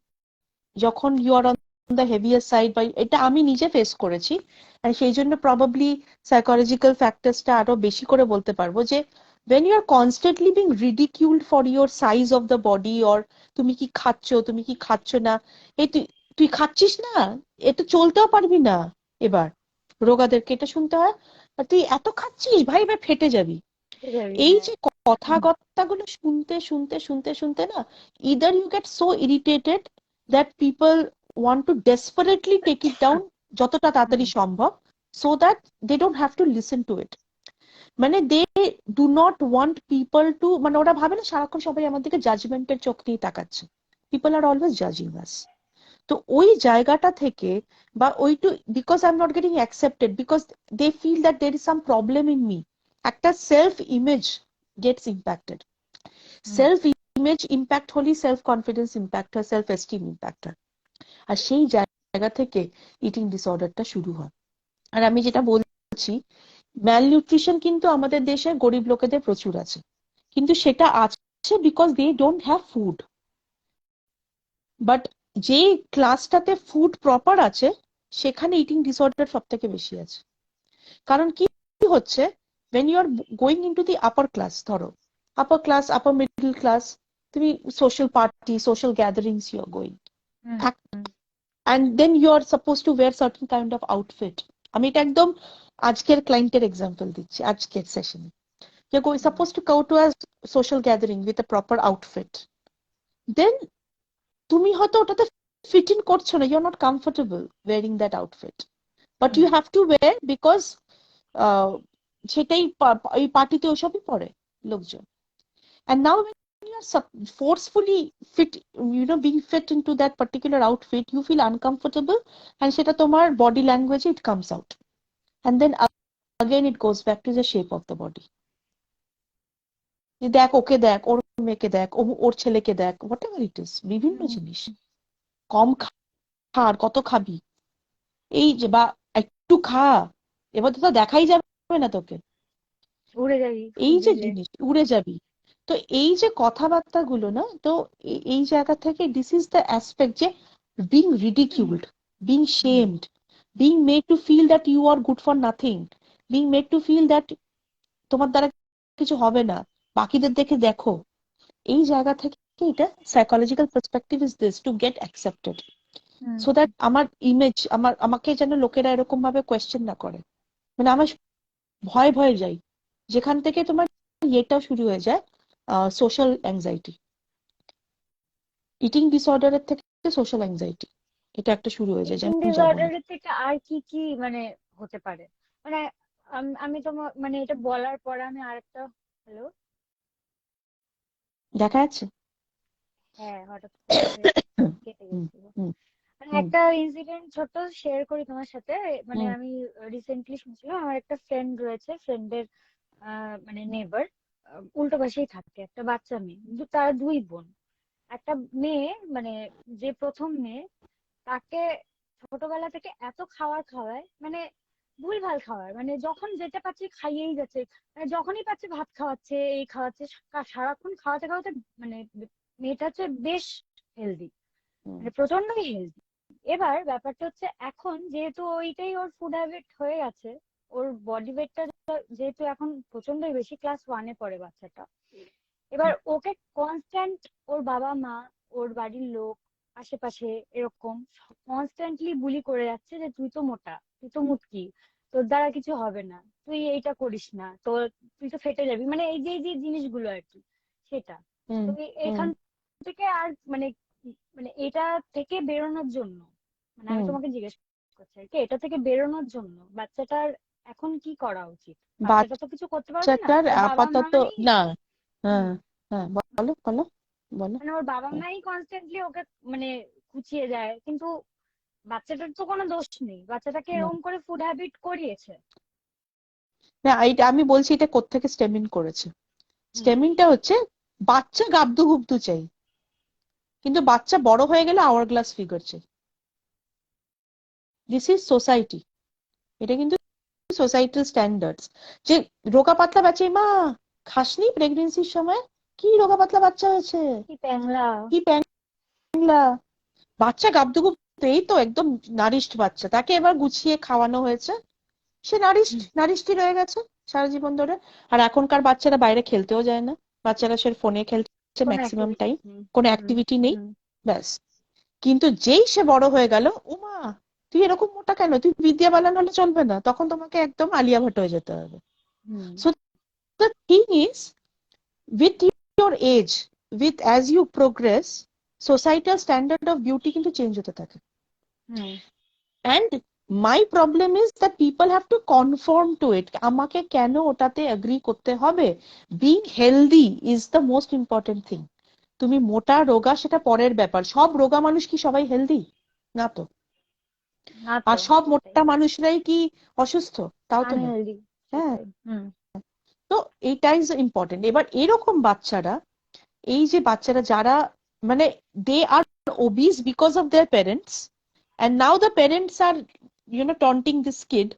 যখন you are on the heavier side, বা এটা আমি নিজে ফেস করেছি, আর সেই জন্য প্রবাবলি সাইকোলজিক্যাল ফ্যাক্টরসটা আরো বেশি করে বলতে পারবো যে when you are constantly being ridiculed for your size of the body, or তুমি কি খাচ্ছ না, এই তুই খাচ্ছিস না, এ তো চলতেও পারবি না, এবার রোগাদেরকে এটা শুনতে হয়, আর তুই এত খাচ্ছিস ভাই এবার ফেটে যাবি। এই যে কথাবার্তাগুলো শুনতে শুনতে শুনতে শুনতে না, either you get so irritated that people want to desperately take it down যতটা তাড়াতাড়ি সম্ভব, so that they don't have to listen to it. মানে they do not want people to, মানে ওরা ভাবে না সারাক্ষণ সবাই আমার দিকে জাজমেন্টের চোখ দিয়ে তাকাচ্ছে, people are always judging us. তো ওই জায়গাটা থেকে, বা ওইটু because I'm not getting accepted, because they feel that there is some problem in me, একটা self image gets impacted. Self image impact হলে সেলফ কনফিডেন্স ইম্প্যাক্ট হয়, সেলফ এস্টিম ইম্প্যাক্ট হয়, আর সেই জায়গা থেকে ইটিং ডিসঅর্ডারটা শুরু হয়। আর আমি যেটা বলছি, ম্যালনিউট্রিশন কিন্তু আমাদের দেশে গরিব লোকেদের প্রচুর আছে, কিন্তু সেটা আছে because they don't have food. But যে ক্লাসটাতে ফুড প্রপার আছে সেখানে ইটিং ডিসঅর্ডার সব থেকে বেশি আছে। কারণ কি হচ্ছে, when you are going into the upper class, ধরো upper class, upper middle class, তুমি social party, social gatherings you are going, and then you are supposed to wear certain kind of outfit. আমি এটা একদম আজকের ক্লায়েন্টের example দিচ্ছি, আজকের সেশনে, you're going supposed to go to a social gathering with a proper outfit, then তুমি হয়তো ওটাতে ফিট ইন করছো না, you're not comfortable wearing that outfit, but you have to wear because সেটাই এই পার্টিতে ওসবই পড়ে লোকজন। And now when you're forcefully fit, being fit into that particular outfit, you feel uncomfortable, and সেটা তোমার body language it comes out, and then again it goes back to the shape of the body. দেখ ওকে, দেখ ওর মেয়েকে, দেখ ওর ছেলেকে, দেখ whatever it is, বিভিন্ন জিনিস। কম খা আর কত খাবি, এই যে, বা একটু খা, এবার তো দেখাই যাবে না তোকে, উড়ে যাবি এই যে দিলে। জিনিস, উড়ে যাবি। তো এই যে কথাবার্তা গুলো না, তো এই জায়গা থেকে দিস ইজ দ্য অ্যাসপেক্ট যে being ridiculed, being shamed, being made to feel that you are good for nothing, being made to feel that তোমার দ্বারা কিছু হবে না, বাকিদের দেখে দেখো। এই জায়গা থেকে এটা psychological perspective is this, to get accepted, so that আমার ইমেজ, আমাকে যেন লোকেরা এরকম ভাবে কোয়েশ্চেন না করে। মানে আমার ভয় ভয় যাই, যেখান থেকে তোমার এটা শুরু হয়ে যায়, সোশ্যাল অ্যাংজাইটি, ইটিং ডিসঅর্ডারের থেকে সোশ্যাল অ্যাংজাইটি, এটা একটা শুরু হয়ে যায় যে ইটিং আমি যাবো না। ডিসঅর্ডারের থেকে আর কি কি মানে হতে পারে? মানে আমি তোমার মানে এটা বলার পর আমি আরেকটা, হ্যালো, দেখা যাচ্ছে। হ্যাঁ হঠাৎ করে কেটে হুম গেছিল। হুম মানে হুম একটা ইনসিডেন্ট ছোট শেয়ার করি তোমার সাথে। মানে হুম আমি রিসেন্টলি শুনছিলাম, আমার একটা ফ্রেন্ড রয়েছে, ফ্রেন্ডের মানে নেবার উল্টো পাশেই থাকে একটা বাচ্চা মেয়ে, তারা দুই বোন। একটা মেয়ে মানে যে প্রথম মেয়ে, তাকে ছোটবেলা থেকে এত খাবার খাওয়ায়, মানে ভুলভাল খাবার, মানে যখন যেটা পাচ্ছে খাইয়েই যাচ্ছে, মানে যখনই পাচ্ছে ভাত খাওয়াচ্ছে, এই খাওয়াচ্ছে, সারাক্ষণ খাওয়াতে খাওয়াতে মানে মেয়েটা হচ্ছে বেশ হেলদি, হুম মানে প্রচন্ডই হেলদি। এবার ব্যাপারটা হচ্ছে এখন যেহেতু ওইটাই ওর ফুড হ্যাবিট হয়ে গেছে, ওর বডি ওয়েটটা যেহেতু এখন প্রচন্ডই বেশি, ক্লাস 1-এ পড়ে বাচ্চাটা। এবার ওকে কনস্ট্যান্ট ওর বাবা মা, ওর বাড়ির লোক, আশেপাশে এরকম কনস্ট্যান্টলি বুলি করে যাচ্ছে যে তুই তো মোটা, তুই তো মুটকি, তোর দ্বারা কিছু হবে না, তুই এইটা করিস না, তোর তুই তো ফেটে যাবি, মানে এই যে জিনিসগুলো আর কি, সেটা। হুম তো হুম এখান থেকে আর মানে মানে এটা থেকে বেরোনোর জন্য, মানে আমি হুম তোমাকে জিজ্ঞেস করছি আর কি, এটা থেকে বেরোনোর জন্য বাচ্চাটার এখন কি করা উচিত? বাচ্চাটা তো কিছু করতে পারবে না, বাচ্চাটার ওর বাবা আপাতত মাই। না, হ্যাঁ হ্যাঁ, বলো বলো বলো। মানে ওর বাবা হ্যাঁ। মাই কনস্ট্যান্টলি ওকে মানে খুঁচিয়ে যায়, কিন্তু বাচ্চাটার তো কোনো দোষ নেই, বাচ্চাটাকে না এরকম করে ফুড হ্যাবিট করিয়েছে। না, এইটা আমি বলছি, এটা কোত্থেকে স্টেমিন করেছে। হুম। স্টেমিনটা হচ্ছে, বাচ্চা গাবদু গুবদু চাই, কিন্তু বাচ্চা বড় হয়ে গেলে আওয়ার গ্লাস ফিগার চাই। দিস ইজ সোসাইটি, এটা কিন্তু সোসাইটাল স্ট্যান্ডার্ডস। যে রোগা পাতলা বাচ্চা, মা খাসনি প্রেগনেন্সির সময়, কি রোগা পাতলা বাচ্চা হয়েছে, কি প্যাংলা। কি প্যাংলা, বাচ্চা গাবদু গুবদু, এই তো একদম নারিস্ট বাচ্চা, তাকে এবার গুছিয়ে খাওয়ানো হয়েছে, সে নারিষ্টি রয়ে গেছে সারা জীবন ধরে। আর এখনকার বাচ্চারা বাইরে খেলতেও যায় না, বাচ্চারা সে ফোনে খেলছে কোনো ম্যাক্সিমাম অ্যাক্টিভিটিস টাইম, নেই। কোনো হুম অ্যাক্টিভিটি নেই, হুম ব্যাস। কিন্তু যেই সে বড় হয়ে গেল, মা তুই এরকম মোটা কেন, তুই বিদ্যা বালান হলে চলবে না, তখন তোমাকে একদম আলিয়া ভট্ট হয়ে যেতে হবে। Hmm so the thing is, with your age, with as you progress, societal standard of beauty কিন্তু চেঞ্জ হতে থাকে। হুম And my problem is that people have to conform to it. আমাকে কেন ওটাতে agree করতে হবে? Being healthy is the most important thing. তুমি মোটা রোগা সেটা পরের ব্যাপার, সব রোগা মানুষ কি সবাই হেলদি? না তো। না আর তো, সব সেটাই, মোটা মানুষরাই কি অসুস্থ? তাও তো নয়। আনহেলদি, হ্যাঁ, সেটাই। হুম তো এটাই ইম্পর্টেন্ট। এবার এরকম বাচ্চারা, এই যে বাচ্চারা যারা মানে they are obese because of their parents, and now the parents are taunting this kid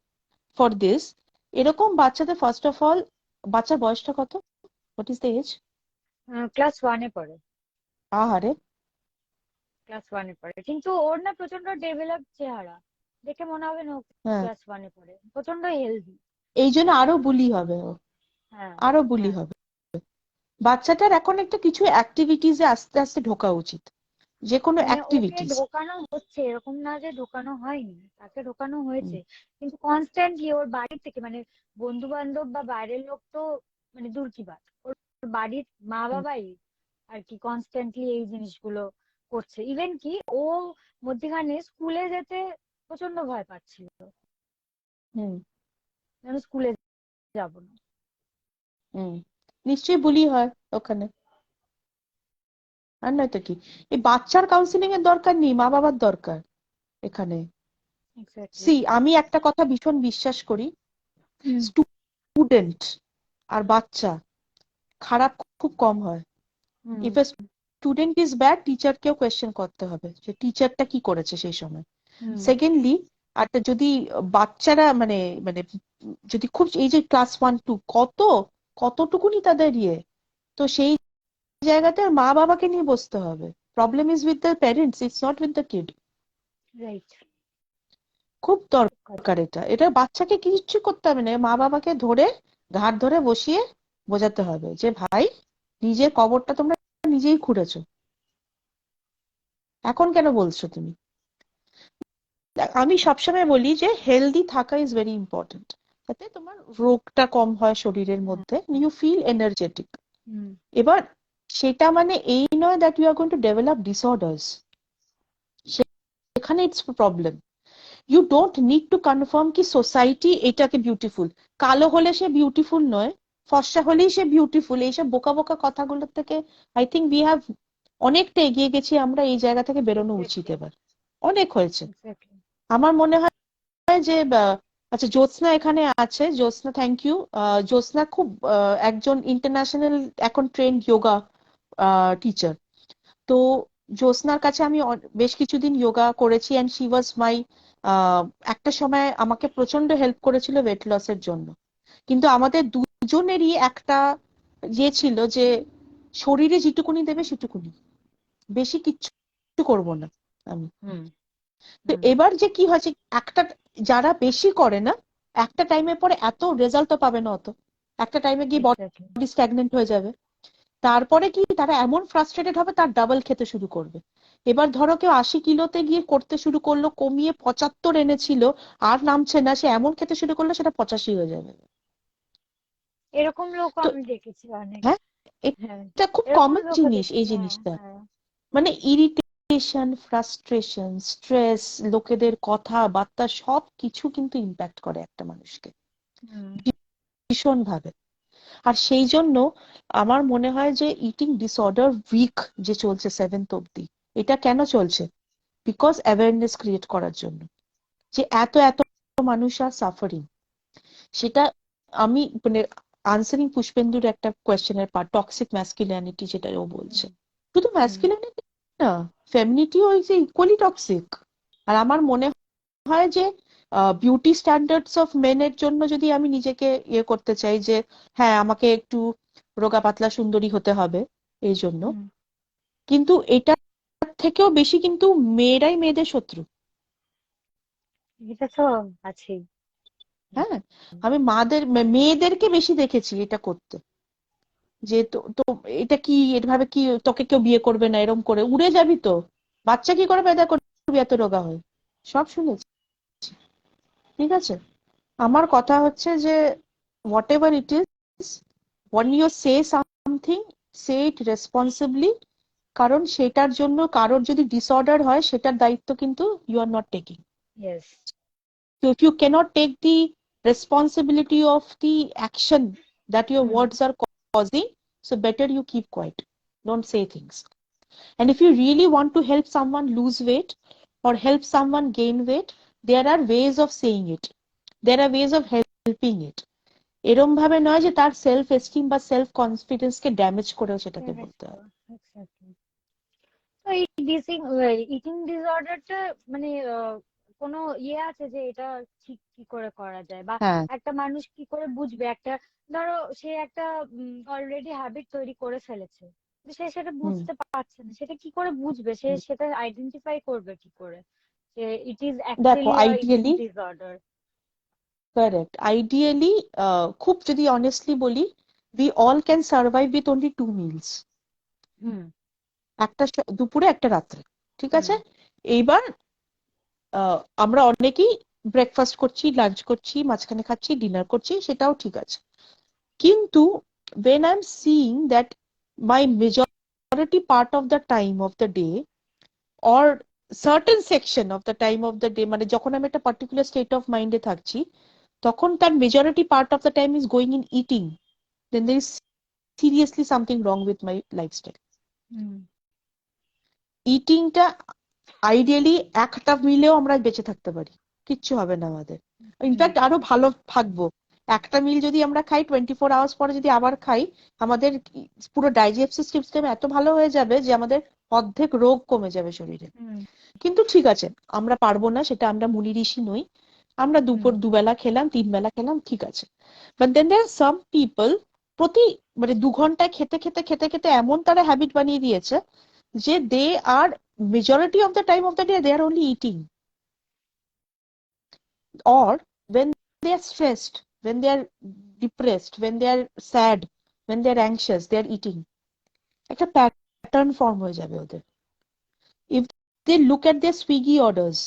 for this, এরকম বাচ্চাদের ফার্স্ট অফ অল, বাচ্চার বয়সটা কত, what is the age? Class 1-এ পড়ে, আহারে, ক্লাস 1-এ পড়ে, কিন্তু ওর না প্রচন্ড ডেভেলপ চেহারা, দেখে মনে হবে না হ্যাঁ, ক্লাস 1-এ পড়ে, প্রচন্ড হেলদি। এই জন্য আরো বুলি হবে ও, হ্যাঁ আরো বুলি হ্যাঁ। হবে। বাচ্চাটার এখন একটা কিছু অ্যাক্টিভিটিসে আস্তে আস্তে ঢোকা উচিত, যে কোনো মানে ওকে অ্যাক্টিভিটিস। ঢোকানো হচ্ছে, এরকম না যে ঢোকানো হয়নি, তাকে ঢোকানো হয়েছে, কিন্তু কনস্ট্যান্টলি ওর বাড়ি থেকে মানে বন্ধু বান্ধব বা বাইরের লোক তো মানে দূর কি বাত, ওর বাড়ির মা বাবাই আর কি কনস্ট্যান্টলি এই জিনিসগুলো করছে। ইভেন কি ও মধ্যখানে স্কুলে যেতে প্রচন্ড ভয় পাচ্ছিল, হুম আমি স্কুলে যাব না। হুম নিশ্চয়ই বুলি হয় ওখানে। আর নয়তো কি, এই বাচ্চার কাউন্সিলিং এর দরকার নেই, মা বাবার দরকার এখানে। এক্স্যাক্টলি। সি, আমি একটা কথা ভীষণ বিশ্বাস করি, স্টুডেন্ট আর বাচ্চা খারাপ খুব কম হয়। If a student is bad, টিচারকেও কোয়েশ্চেন করতে হবে যে টিচারটা কি করেছে সেই সময়। সেকেন্ডলি, আর যদি বাচ্চারা মানে মানে যদি খুব এই যে ক্লাস 1-2 কতটুকুনি তাদের ইয়ে, তো সেই জায়গাতে আর মা বাবাকে নিয়ে বসতে হবে। Problem is with the parents, it's not with the kid. Right. খুব দরকার এটা, এটা বাচ্চাকে কিছু করতে হবে না, মা বাবাকে ধরে ঘাট ধরে বসিয়ে বোঝাতে হবে যে ভাই, নিজের কবরটা তোমরা নিজেই খুঁড়েছো, এখন কেন বলছো তুমি। আমি সবসময় বলি যে হেলদি থাকা ইজ ভেরি ইম্পর্টেন্ট, যাতে তোমার রোগটা কম হয় শরীরের মধ্যে, ইউ ফিল এনার্জেটিক। এবার সেটা মানে এই নয় that you are going to develop disorders, সেখানে it's problem. You don't need to confirm কি সোসাইটি এটাকে বিউটিফুল, কালো হলে সে বিউটিফুল নয়, ফর্সা হলেই সে বিউটিফুল, এইসব বোকা বোকা কথাগুলোর থেকে আই থিঙ্ক উই হ্যাভ অনেকটা এগিয়ে গেছি আমরা, এই জায়গা থেকে বেরোনো উচিত এবার, অনেক হয়েছে। আমার মনে হয় যে আচ্ছা, জ্যোৎস্না এখানে আছে, জ্যোৎস্না থ্যাংক ইউ। জ্যোৎস্না খুব একজন ইন্টারন্যাশনাল এখন ট্রেন্ড যোগা টিচার। তো জ্যোৎস্নার কাছে আমি বেশ কিছুদিন যোগা করেছি, অ্যান্ড শি ওয়াজ মাই, একটা সময় আমাকে প্রচন্ড হেল্প করেছিল ওয়েট লসের জন্য। কিন্তু আমাদের দুজনেরই একটা ইয়ে ছিল যে শরীরে যেটুকুনি দেবে সেটুকুনি, বেশি কিচ্ছু করবো না আমি। তো এবার যে কি হয়েছে, একটা যারা বেশি করে না, একটা টাইমের পরে এত রেজাল্ট তো পাবে না অত, একটা টাইমে গিয়ে বডি স্ট্যাগনেন্ট হয়ে যাবে। তারপরে কি তারা এমন ফ্রাস্ট্রেটেড হবে, তার ডাবল খেতে শুরু করবে। এবার ধরো কেউ 80 কিলোতে গিয়ে করতে শুরু করলো, কমিয়ে 75 এনেছিল, আর নামছে না, সে এমন খেতে শুরু করলো সেটা 85 হয়ে যাবে। এরকম লোক তো আমি দেখেছি অনেক। হ্যাঁ, হ্যাঁ, এটা খুব এরকম কমন লোকও জিনিস এই দেখেছি। হ্যাঁ, জিনিসটা, হ্যাঁ। মানে ইরিটেশন, ফ্রাস্ট্রেশন, স্ট্রেস, লোকেদের কথা বার্তা সব কিছু কিন্তু ইম্প্যাক্ট করে একটা মানুষকে ভীষণ ভাবে। আর সেই জন্য আমার মনে হয় যে ইটিং ডিসঅর্ডার উইক যে চলছে 7th অব্দি, এটা কেন চলছে, বিকজ অ্যাওয়ারনেস ক্রিয়েট করার জন্য যে এত এত মানুষ আর সাফারিং। সেটা আমি মানে আনসারিং পুষ্পেন্দুর একটা কোয়েশ্চেনের পার্ট, টক্সিক ম্যাসকুলিনিটি, যেটা ও বলছে, শুধু ম্যাসকুলিনিটি না, ফেমিনিটিও ইজ ইকুয়ালি টক্সিক। আর আমার মনে হয় যে বিউটি স্ট্যান্ডার্ডস অফ মেনের জন্য যদি আমি নিজেকে ইয়ে করতে চাই যে হ্যাঁ আমাকে একটু রোগা পাতলা সুন্দরী হতে হবে এই জন্য, কিন্তু এটা থেকেও বেশি কিন্তু মেয়েরাই মেয়েদের শত্রু। এটা তো আছেই। হ্যাঁ, আমি মেয়েদেরকে বেশি দেখেছি এটা করতে, যে তো তো এটা কি, এভাবে কি তোকে কেউ বিয়ে করবে না, এরম করে উড়ে যাবি তো, বাচ্চা কি করে পেদা করবি এত রোগা হয়, সব শুনেছি। ঠিক আছে, আমার কথা হচ্ছে যে what ever it is, when you say something, say it responsibly, কারণ সেটার জন্য কারোর যদি ডিসঅর্ডার হয় সেটার দায়িত্ব কিন্তু you are not taking. Yes. So if you cannot take the responsibility of the action that your words are causing, so better you keep quiet, don't say things. And if you really want to help someone lose weight or help someone gain weight, there are ways of saying it, there are ways of helping it. এরম ভাবে নয় যে তার self esteem বা self confidence কে damage করেও সেটাকে বলতে হবে। তো এই ইটিং ডিসঅর্ডারটা মানে কোনো ইয়ে আছে যে এটা ঠিক কি করে করা যায়, বা হ্যাঁ, একটা মানুষ কি করে বুঝবে? একটা ধরো সে একটা অলরেডি হ্যাবিট তৈরি করে ফেলেছে, সে সেটা বুঝতে পারছে না, সেটা কি করে বুঝবে? সে সেটা আইডেন্টিফাই করবে কি করে যে ইট ইজ দেখো অ্যাকচুয়ালি আ eating ideally, disorder? Correct, ideally খুব যদি অনেস্টলি বলি, we all can survive with only 2 meals, একটা দুপুরে একটা রাত্রে, ঠিক আছে। এইবার আমরা অনেকেই ব্রেকফাস্ট করছি, লাঞ্চ করছি, মাঝখানে খাচ্ছি, ডিনার করছি, সেটাও ঠিক আছে। কিন্তু when I'm seeing that my majority part of the time of the day or certain section of the time of the day, মানে যখন আমি একটা পার্টিকুলার স্টেট অফ মাইন্ডে থাকছি, তখন তার majority part of the time is going in eating, then there is seriously something wrong with my lifestyle. ইটিংটা ideally একটা মিলেও আমরা বেঁচে থাকতে পারি, কিচ্ছু হবে না আমাদের, ইনফ্যাক্ট আরো ভালো থাকবো। একটা মিল যদি আমরা খাই 24 আওয়ার্স পরে যদি আবার খাই, আমাদের পুরো ডাইজেস্টিভ সিস্টেম এত ভালো হয়ে যাবে যে আমাদের অর্ধেক রোগ কমে যাবে শরীরে। কিন্তু ঠিক আছে, আমরা পারবো না, সেটা আমরা মুনি ঋষি নই, আমরা দুবেলা খেলাম 3 বেলা খেলাম, ঠিক আছে। But then there some people প্রতি মানে 2 ঘন্টায় খেতে খেতে খেতে খেতে এমন তারা হ্যাবিট বানিয়ে দিয়েছে যে দে আর majority of the time of the day they are only eating, or when they are stressed, when they are depressed, when they are sad, when they are anxious, they are eating. একটা pattern form হয়ে যাবে ওদের। if they look at their Swiggy orders,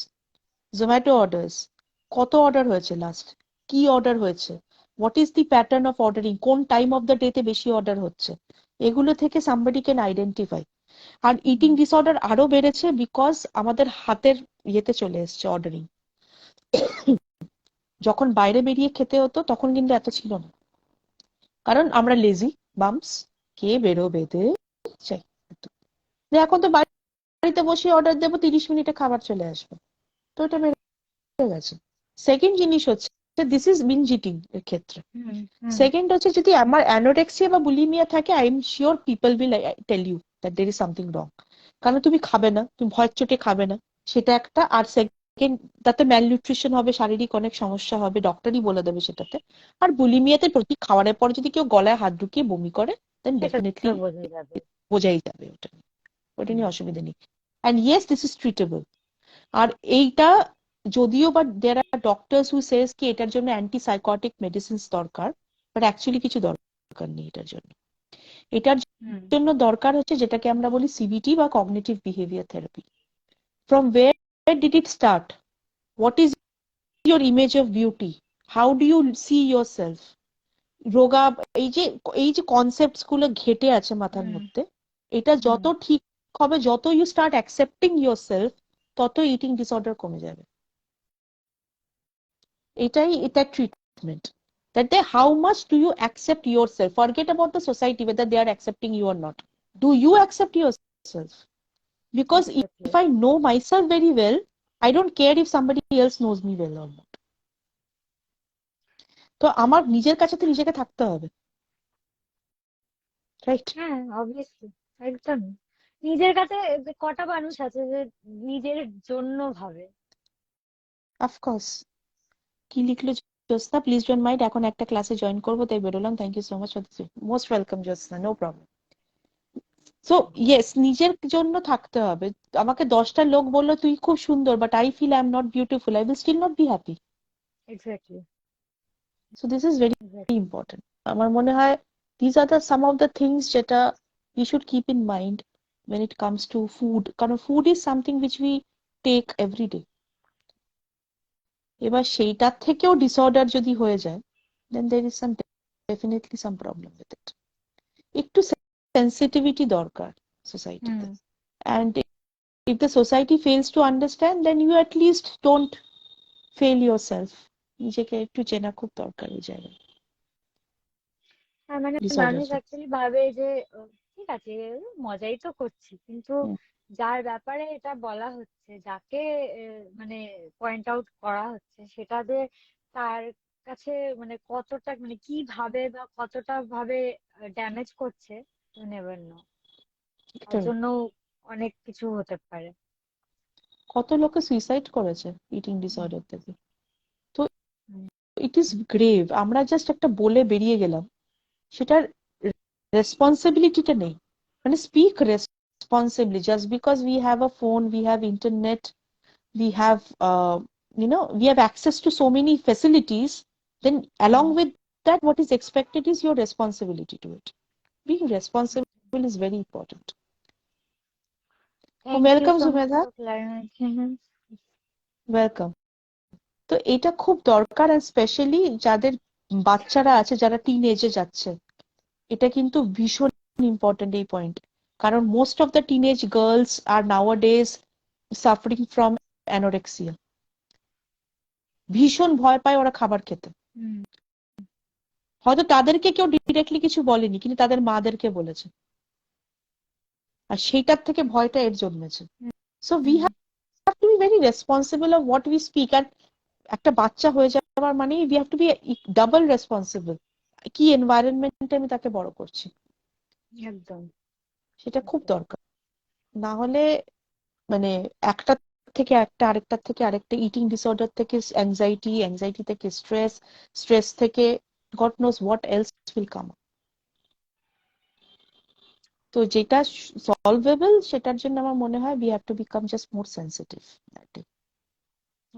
Zomato orders, কত order হয়েছে last, কি order হয়েছে, what is the pattern of ordering, কোন time of the day তে বেশি অর্ডার হচ্ছে, এগুলো থেকে somebody can identify. Are eating disorder আরো বেড়েছে বিকজ আমাদের হাতের ইয়েতে চলে এসছে অর্ডারিং। যখন বাইরে বেরিয়ে খেতে হতো তখন কিন্তু এত ছিল না, কারণ আমরা লেজি বাম্পস, কে বেরোবে চাই। এখন তো বাড়িতে বসে অর্ডার দেবো, 30 মিনিটে খাবার চলে আসবে, তো এটা বেড়ে গেছে। সেকেন্ড জিনিস হচ্ছে দিস ইজ বিঞ্জ ইটিং এর ক্ষেত্রে। সেকেন্ড হচ্ছে যদি আমার অ্যানোরেক্সিয়া বা বুলিমিয়া থাকে, I am sure people will tell you that there is something wrong, কারণ তুমি খাবে না, তুমি ভয়ের চোটে খাবে না, সেটা একটা। আর সেকেন্ড, তাতে ম্যালনিউট্রিশন হবে, শারীরিক অনেক সমস্যা হবে, ডক্টরই বলে দেবে সেটাতে। আর বুলিমিয়াতে প্রতি খাবারের পর যদি কেউ গলায় হাত ঢুকিয়ে বমি করে, দেন ডেফিনেটলি বোঝাই যাবে ওটা, ওটা নিয়ে অসুবিধা নেই। And yes, this is treatable. আর এইটা যদিও বা দেয়ার আর ডক্টরস হু সেজ কি এটার জন্য অ্যান্টিসাইকোটিক মেডিসিনস দরকার, বাট অ্যাকচুয়ালি কিছু দরকার নেই এটার জন্য। এটার জন্য দরকার হচ্ছে যেটাকে আমরা বলি সিবিটি বা cognitive behaviour therapy. From where did it start, what is your image of beauty, how do you see your self, রোগা, এই যে কনসেপ্টস গুলো ঘেটে আছে মাথার মধ্যে, এটা যত ঠিক হবে, যত you start accepting your self, তত ইটিং ডিসঅর্ডার কমে যাবে। এটা treatment, that they how much do you accept yourself, forget about the society whether they are accepting you or not, do you accept yourself? Because if I know myself very well, I don't care if somebody else knows me well or not. তো আমার নিজের কাছে তো নিজেকে থাকতে হবে, right? হ্যাঁ, obviously, একদম। নিজের কাছে কটা মানুষ আছে যে নিজের জন্য ভাবে? অফকোর্স। কি লিখলো জ্যোৎস্না, প্লিজ ডোন্ট মাইন্ড, এখন একটা ক্লাসে জয়েন করবো তাই বেরোলাম, thank you so much for this, most welcome Jyotsna, no problem. So yes, নিজের জন্য থাকতে হবে। আমাকে 10টা লোক বললো তুই খুব সুন্দর, but I feel I am not beautiful, I will still not be happy. Exactly. So this is very important. আমার মনে হয় this are the some of the things যেটা we should keep in mind when it comes to food, কারণ food is something which we take every day. এবার সেইটার থেকেও disorder যদি হয়ে যায়, then there is definitely some problem with it. একটু sensitivity দরকার সোসাইটিতে, and if the society fails to understand, then you at least don't fail yourself. নিজেকে একটু চেনা খুব দরকার এই জায়গায়। হ্যাঁ, মানে মানুষ অ্যাকচুয়ালি ভাবে যে ঠিক আছে, মজাই তো করছি, কিন্তু যার ব্যাপারে এটা বলা হচ্ছে, যাকে মানে পয়েন্ট আউট করা হচ্ছে, সেটা যে তার কাছে মানে কতটা, মানে কিভাবে বা কতটা ভাবে ড্যামেজ করছে, নেভার নো। তার জন্য অনেক কিছু হতে পারে। কত লোকে সুইসাইড করেছে ইটিং ডিসঅর্ডার থেকে। তো ইট ইজ গ্রেভ। আমরা জাস্ট একটা বলে বেরিয়ে গেলাম, সেটার রেসপন্সিবিলিটিটা নেই। মানে speak responsibly, just because we have a phone, we have internet, we have we have access to so many facilities, then along with that what is expected is your responsibility to it. Being responsible is very important. Welcome Zumeda, welcome. তো এটা খুব দরকার, আর specially যাদের বাচ্চারা আছে, যারা tin এজে যাচ্ছে, এটা কিন্তু ভীষণ ইম্পর্টেন্ট এই পয়েন্ট। কারণ most of the teenage girls are nowadays suffering from anorexia. ভীষণ ভয় পায় ওরা খাবার খেতে। হয়তো তাদেরকে কেউ ডিরেক্টলি কিছু বলেনি, কিন্তু তাদের মাদেরকে বলেছে। আর সেইটার থেকে ভয়টা এর জন্মেছে। So we have to be very responsible of what we speak. আর একটা বাচ্চা হয়ে যাওয়ার মানে we have to be double responsible, কি এনভায়রনমেন্টে আমি তাকে বড় করছি, একদম সেটা খুব দরকার। না হলে মানে একটা থেকে একটা, আরেকটার থেকে আরেকটা, ইটিং ডিসঅর্ডার থেকে অ্যাংজাইটি, অ্যাংজাইটি থেকে স্ট্রেস, স্ট্রেস থেকে God knows what else will come. তো যেটা সলভেবল সেটার জন্য আমার মনে হয় we have to become just more sensitive.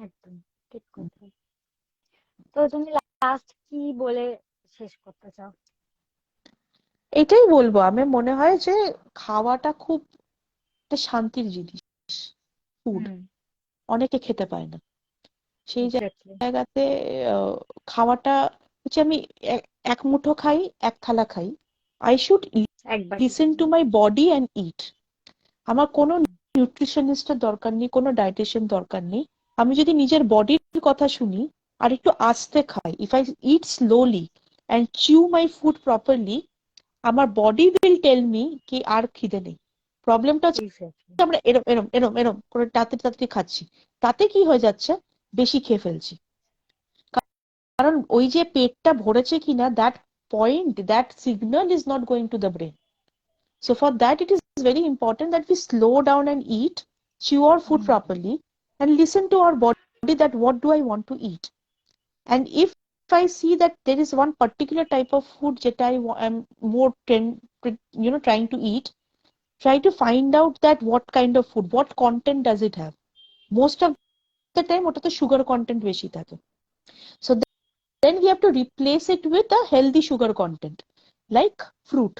একদম ঠিক কথা। তো তুমি লাস্ট কি বলে শেষ করতে চাও? এটাই বলবো, আমার মনে হয় যে খাওয়াটা খুব একটা শান্তির জিনিস, ফুড অনেকে খেতে পায় না। সেই এক্স্যাক্টলি। জায়গাতে খাওয়াটা হচ্ছে, আমি এক মুঠো খাই, এক থালা খাই, আই শুড একবার listen to my body and it. আমার কোনো নিউট্রিশনিস্টের দরকার নেই, কোনো ডায়েটিশিয়ান দরকার নেই। আমি যদি নিজের বডির কথা শুনি আর একটু আস্তে খাই, if I eat slowly and chew my food properly, আমার বডি উইল টেল মি কি আর খিদে নেই। প্রবলেমটা হচ্ছে আমরা এরম এরম এরম এরম করে তাড়াতাড়ি তাড়াতাড়ি খাচ্ছি, তাতে কি হয়ে যাচ্ছে, বেশি খেয়ে ফেলছি। কারণ ওই যে পেটটা ভরেছে কিনা, that point, that signal is not going to the brain. So for that, it is very important that we slow down and eat, chew our food properly, and listen to our body that what do I want to eat. And if I see that there is one particular type of food that I am more trying to eat, try to find out that what kind of food, what content does it have. Most of the time, ওটাতে sugar content বেশি থাকে. So then we have to replace it with a healthy sugar content, like fruit.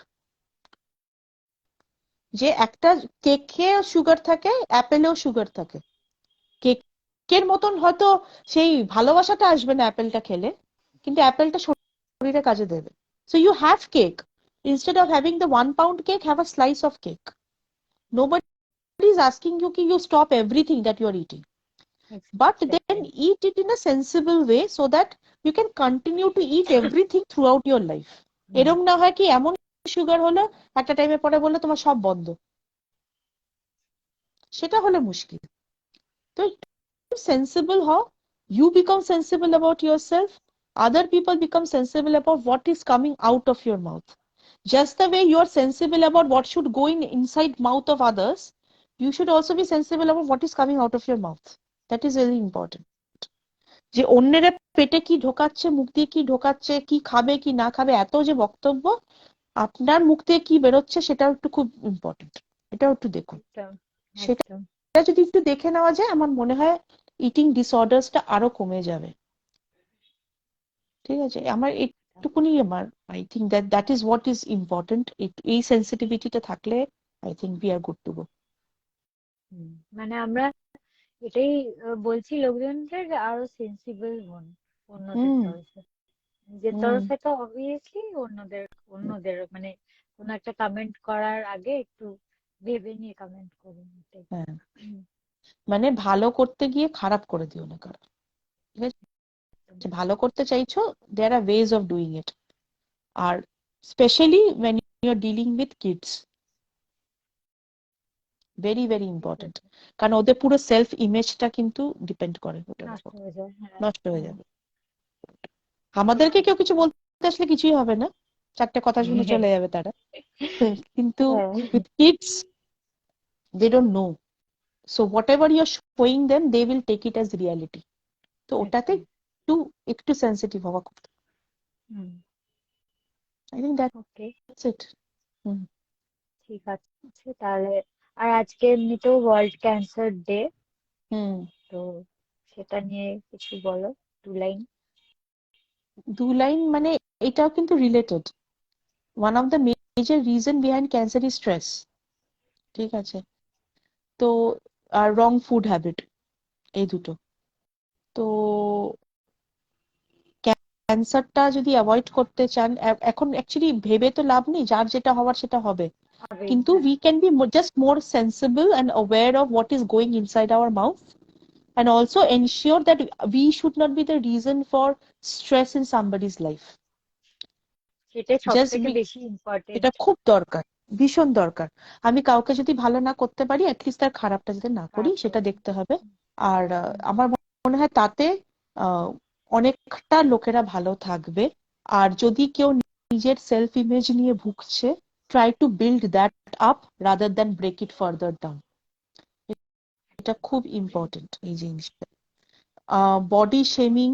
যে একটা কেকেও sugar থাকে, অ্যাপেলেও sugar থাকে। কেকের মতন হয়তো সেই ভালোবাসাটা আসবে না অ্যাপেলটা খেলে, কিন্তু অ্যাপেলটা শরীরে কাজে দেবে। So you have cake, instead of having the 1 pound cake, have a slice of cake. Nobody is asking you ki you stop everything that you are eating, but then eat it in a sensible way so that you can continue to eat everything throughout your life. এরম না হয় কি এমন sugar হলো একটা টাইমে পরে বললে তোমার সব বন্ধ, সেটা হলে মুশকিল। তো sensible হও, you become sensible about yourself, other people become sensible about what is coming out of your mouth. Just the way you are sensible about what should go in inside mouth of others, you should also be sensible about what is coming out of your mouth. That is very important. যে অন্যের পেটে কি ঢোকাচ্ছে, মুখ দিয়ে কি ঢোকাচ্ছে, কি খাবে কি না খাবে, এত যে বক্তব্য, আপনার মুখ দিয়ে কি বেরোচ্ছে সেটাও একটু খুব ইম্পর্টেন্ট, এটাও একটু দেখুন। সেটা যদি একটু দেখে নেওয়া যায়, আমার মনে হয় ইটিং ডিসঅর্ডার্সটা আরো কমে যাবে। ঠিক আছে, আমার একটুকুনি আমার I think that is what is important. এই সেন্সিটিভিটিটা থাকলে I think we are good to go. মানে আমরা এটাই বলছি লোকজনকে যে আরো সেন্সিবল হন অন্যদের তরফে, নিজের তরফে তো অবভিয়াসলি, অন্যদের মানে কোনো একটা কমেন্ট করার আগে একটু ভেবে নিয়ে কমেন্ট করুন। হ্যাঁ, মানে ভালো করতে গিয়ে খারাপ করে দিও না কারো। ঠিক আছে, ভালো করতে চাইছো, there are ways of doing it. আর specially when you are dealing with kids, very very important, কারণ ওদের পুরো সেলফ ইমেজটা কিন্তু ডিপেন্ড করে ওটার উপর, নষ্ট হয়ে যাবে। আমাদেরকে কেউ কিছু বলতে আসলে কিছুই হবে না, চারটে কথা শুনে চলে যাবে তারা, কিন্তু with kids they don't know, so whatever you are showing them they will take it as reality. তো ওটাতে একটু সেনসিটিভ হওয়া খুব, I think that's it. ঠিক আছে তাহলে। আর আজকে এমনিতেও ওয়ার্ল্ড ক্যান্সার ডে, তো সেটা নিয়ে কিছু বলো, 2 লাইন। মানে এটাও কিন্তু related. One of the major reason behind cancer is stress. ঠিক আছে, তো আর রং ফুড হ্যাবিট, এই দুটো। তো ক্যান্সারটা যদি অ্যাভয়েড করতে চান, এখন অ্যাকচুয়ালি ভেবে তো লাভ নেই, যার যেটা হওয়ার সেটা হবে, কিন্তু we can be just more sensible and aware of what is going inside our mouth, and also ensure that we should not be the reason for stress in somebody's life. সেটাই সবথেকে বেশি ইম্পর্টেন্ট। এটা খুব দরকার। ভীষণ দরকার। আমি কাউকে যদি ভালো না করতে পারি অ্যাটলিস্ট তার খারাপটা যাতে না করি খারাপ সেটা করে। দেখতে হবে। আর হুম, আমার মনে হয় তাতে আহ, অনেকটা লোকেরা ভালো থাকবে। আর যদি কেউ নিজের সেলফ ইমেজ নিয়ে ভুগছে, try to build that up rather than break it further down. এটা খুব ইম্পর্টেন্ট এই জিনিসটা। বডি শেমিং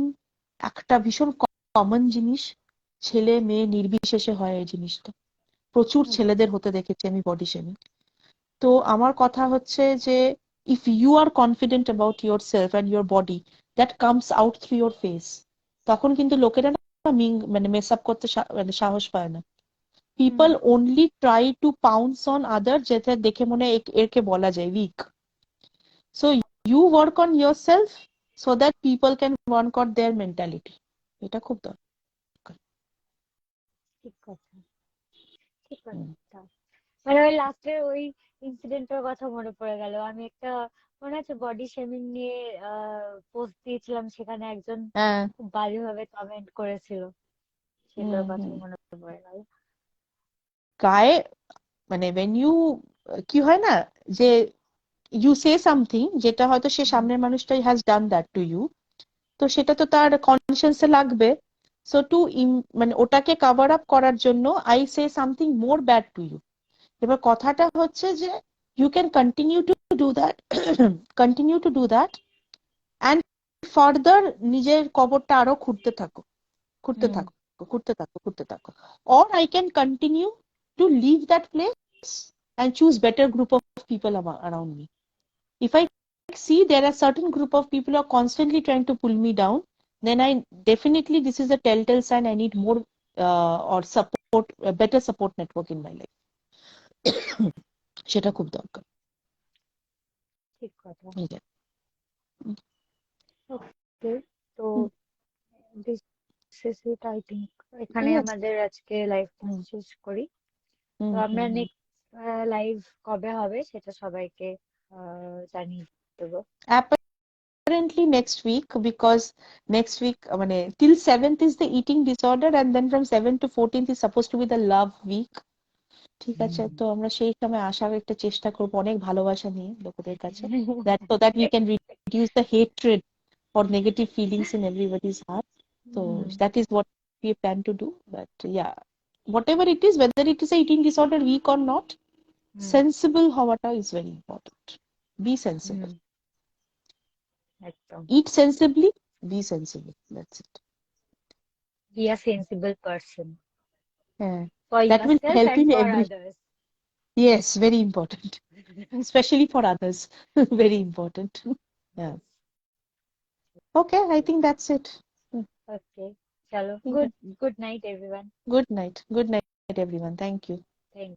একটা ভীষণ কমন জিনিস, ছেলে মেয়ে নির্বিশেষে হয় এই জিনিসটা। প্রচুর হুম, ছেলেদের হতে দেখেছি আমি বডি শেমিং। তো আমার কথা হচ্ছে যে if you are confident about your self and your body, that comes out through your face. তখন কিন্তু লোকেরা না মানে মেস আপ করতে মানে সাহস পায় না। Hmm, people only try to pounce on other, যেটা দেখে মনে হয় এরকে বলা যায় weak. So you work on your self so that people can work on their mentality. এটা খুব দরকার। ঠিক কথা, ঠিক হুম। কথা। মানে ওই লাস্টের ওই ইনসিডেন্টের কথা মনে পড়ে গেল। আমি একটা, মনে আছে, বডি শেমিং নিয়ে পোস্ট দিয়েছিলাম, সেখানে একজন হ্যাঁ। খুব বাজেভাবে কমেন্ট করেছিল, হুম সেটার কথা হুম। মনে পড়ে গেল। গায়ে মানে when you কি হয় না যে ইউ সে সামথিং যেটা হয়তো সে হুম, সামনের মানুষটাই has done that to you, তো সেটা তো তার কনসিয়েন্সে লাগবে। সো টু মানে ওটাকে কভার আপ করার জন্য I say something more bad to you. এবার কথাটা হচ্ছে যে you can continue to do that, continue to do that and further নিজের কবরটা আরো খুঁড়তে থাকো, খুঁড়তে হুম, থাকো, খুঁড়তে থাকো, খুঁড়তে থাকো। Or I can continue to leave that place and choose better group of people around me. If I see there are certain group of people who are constantly trying to pull me down, then I definitely, this is a telltale sign I need more or support, a better support network in my life. সেটা খুব দরকার। ঠিক কথা। এটা। Okay, তো hmm, this is it I think. এখানে ঠিক আছে। আমাদের আজকে লাইভটা হুম শেষ করি। তো হুম আমরা হুম হুম। নেক্সট লাইভ কবে হবে সেটা সবাইকে জানিয়ে দেবো। Apparently next week, because next week মানে till 7th is the eating disorder and then from 7th to 14th is supposed to be the love week. ঠিক আছে, তো আমরা সেই সময় আসার একটা চেষ্টা করবো অনেক ভালোবাসা নিয়ে লোকেদের কাছে, that so that we can reduce the hatred or negative feelings in everybody's heart. So hmm, that is what we plan to do. But yeah, whatever it is, whether it is a eating disorder week or not, hmm, sensible হওয়াটা is very important. Be hmm, sensible. একদম। Eat sensibly, be sensible. That's it. Be a sensible person Yeah. for That will yourself help and in for every. others. Yes, very important. Especially for others. Very important. Yeah. Okay, I think that's it. Okay, chalo. ठीक है। Good night, everyone. Good night. Good night, everyone. Thank you. Thank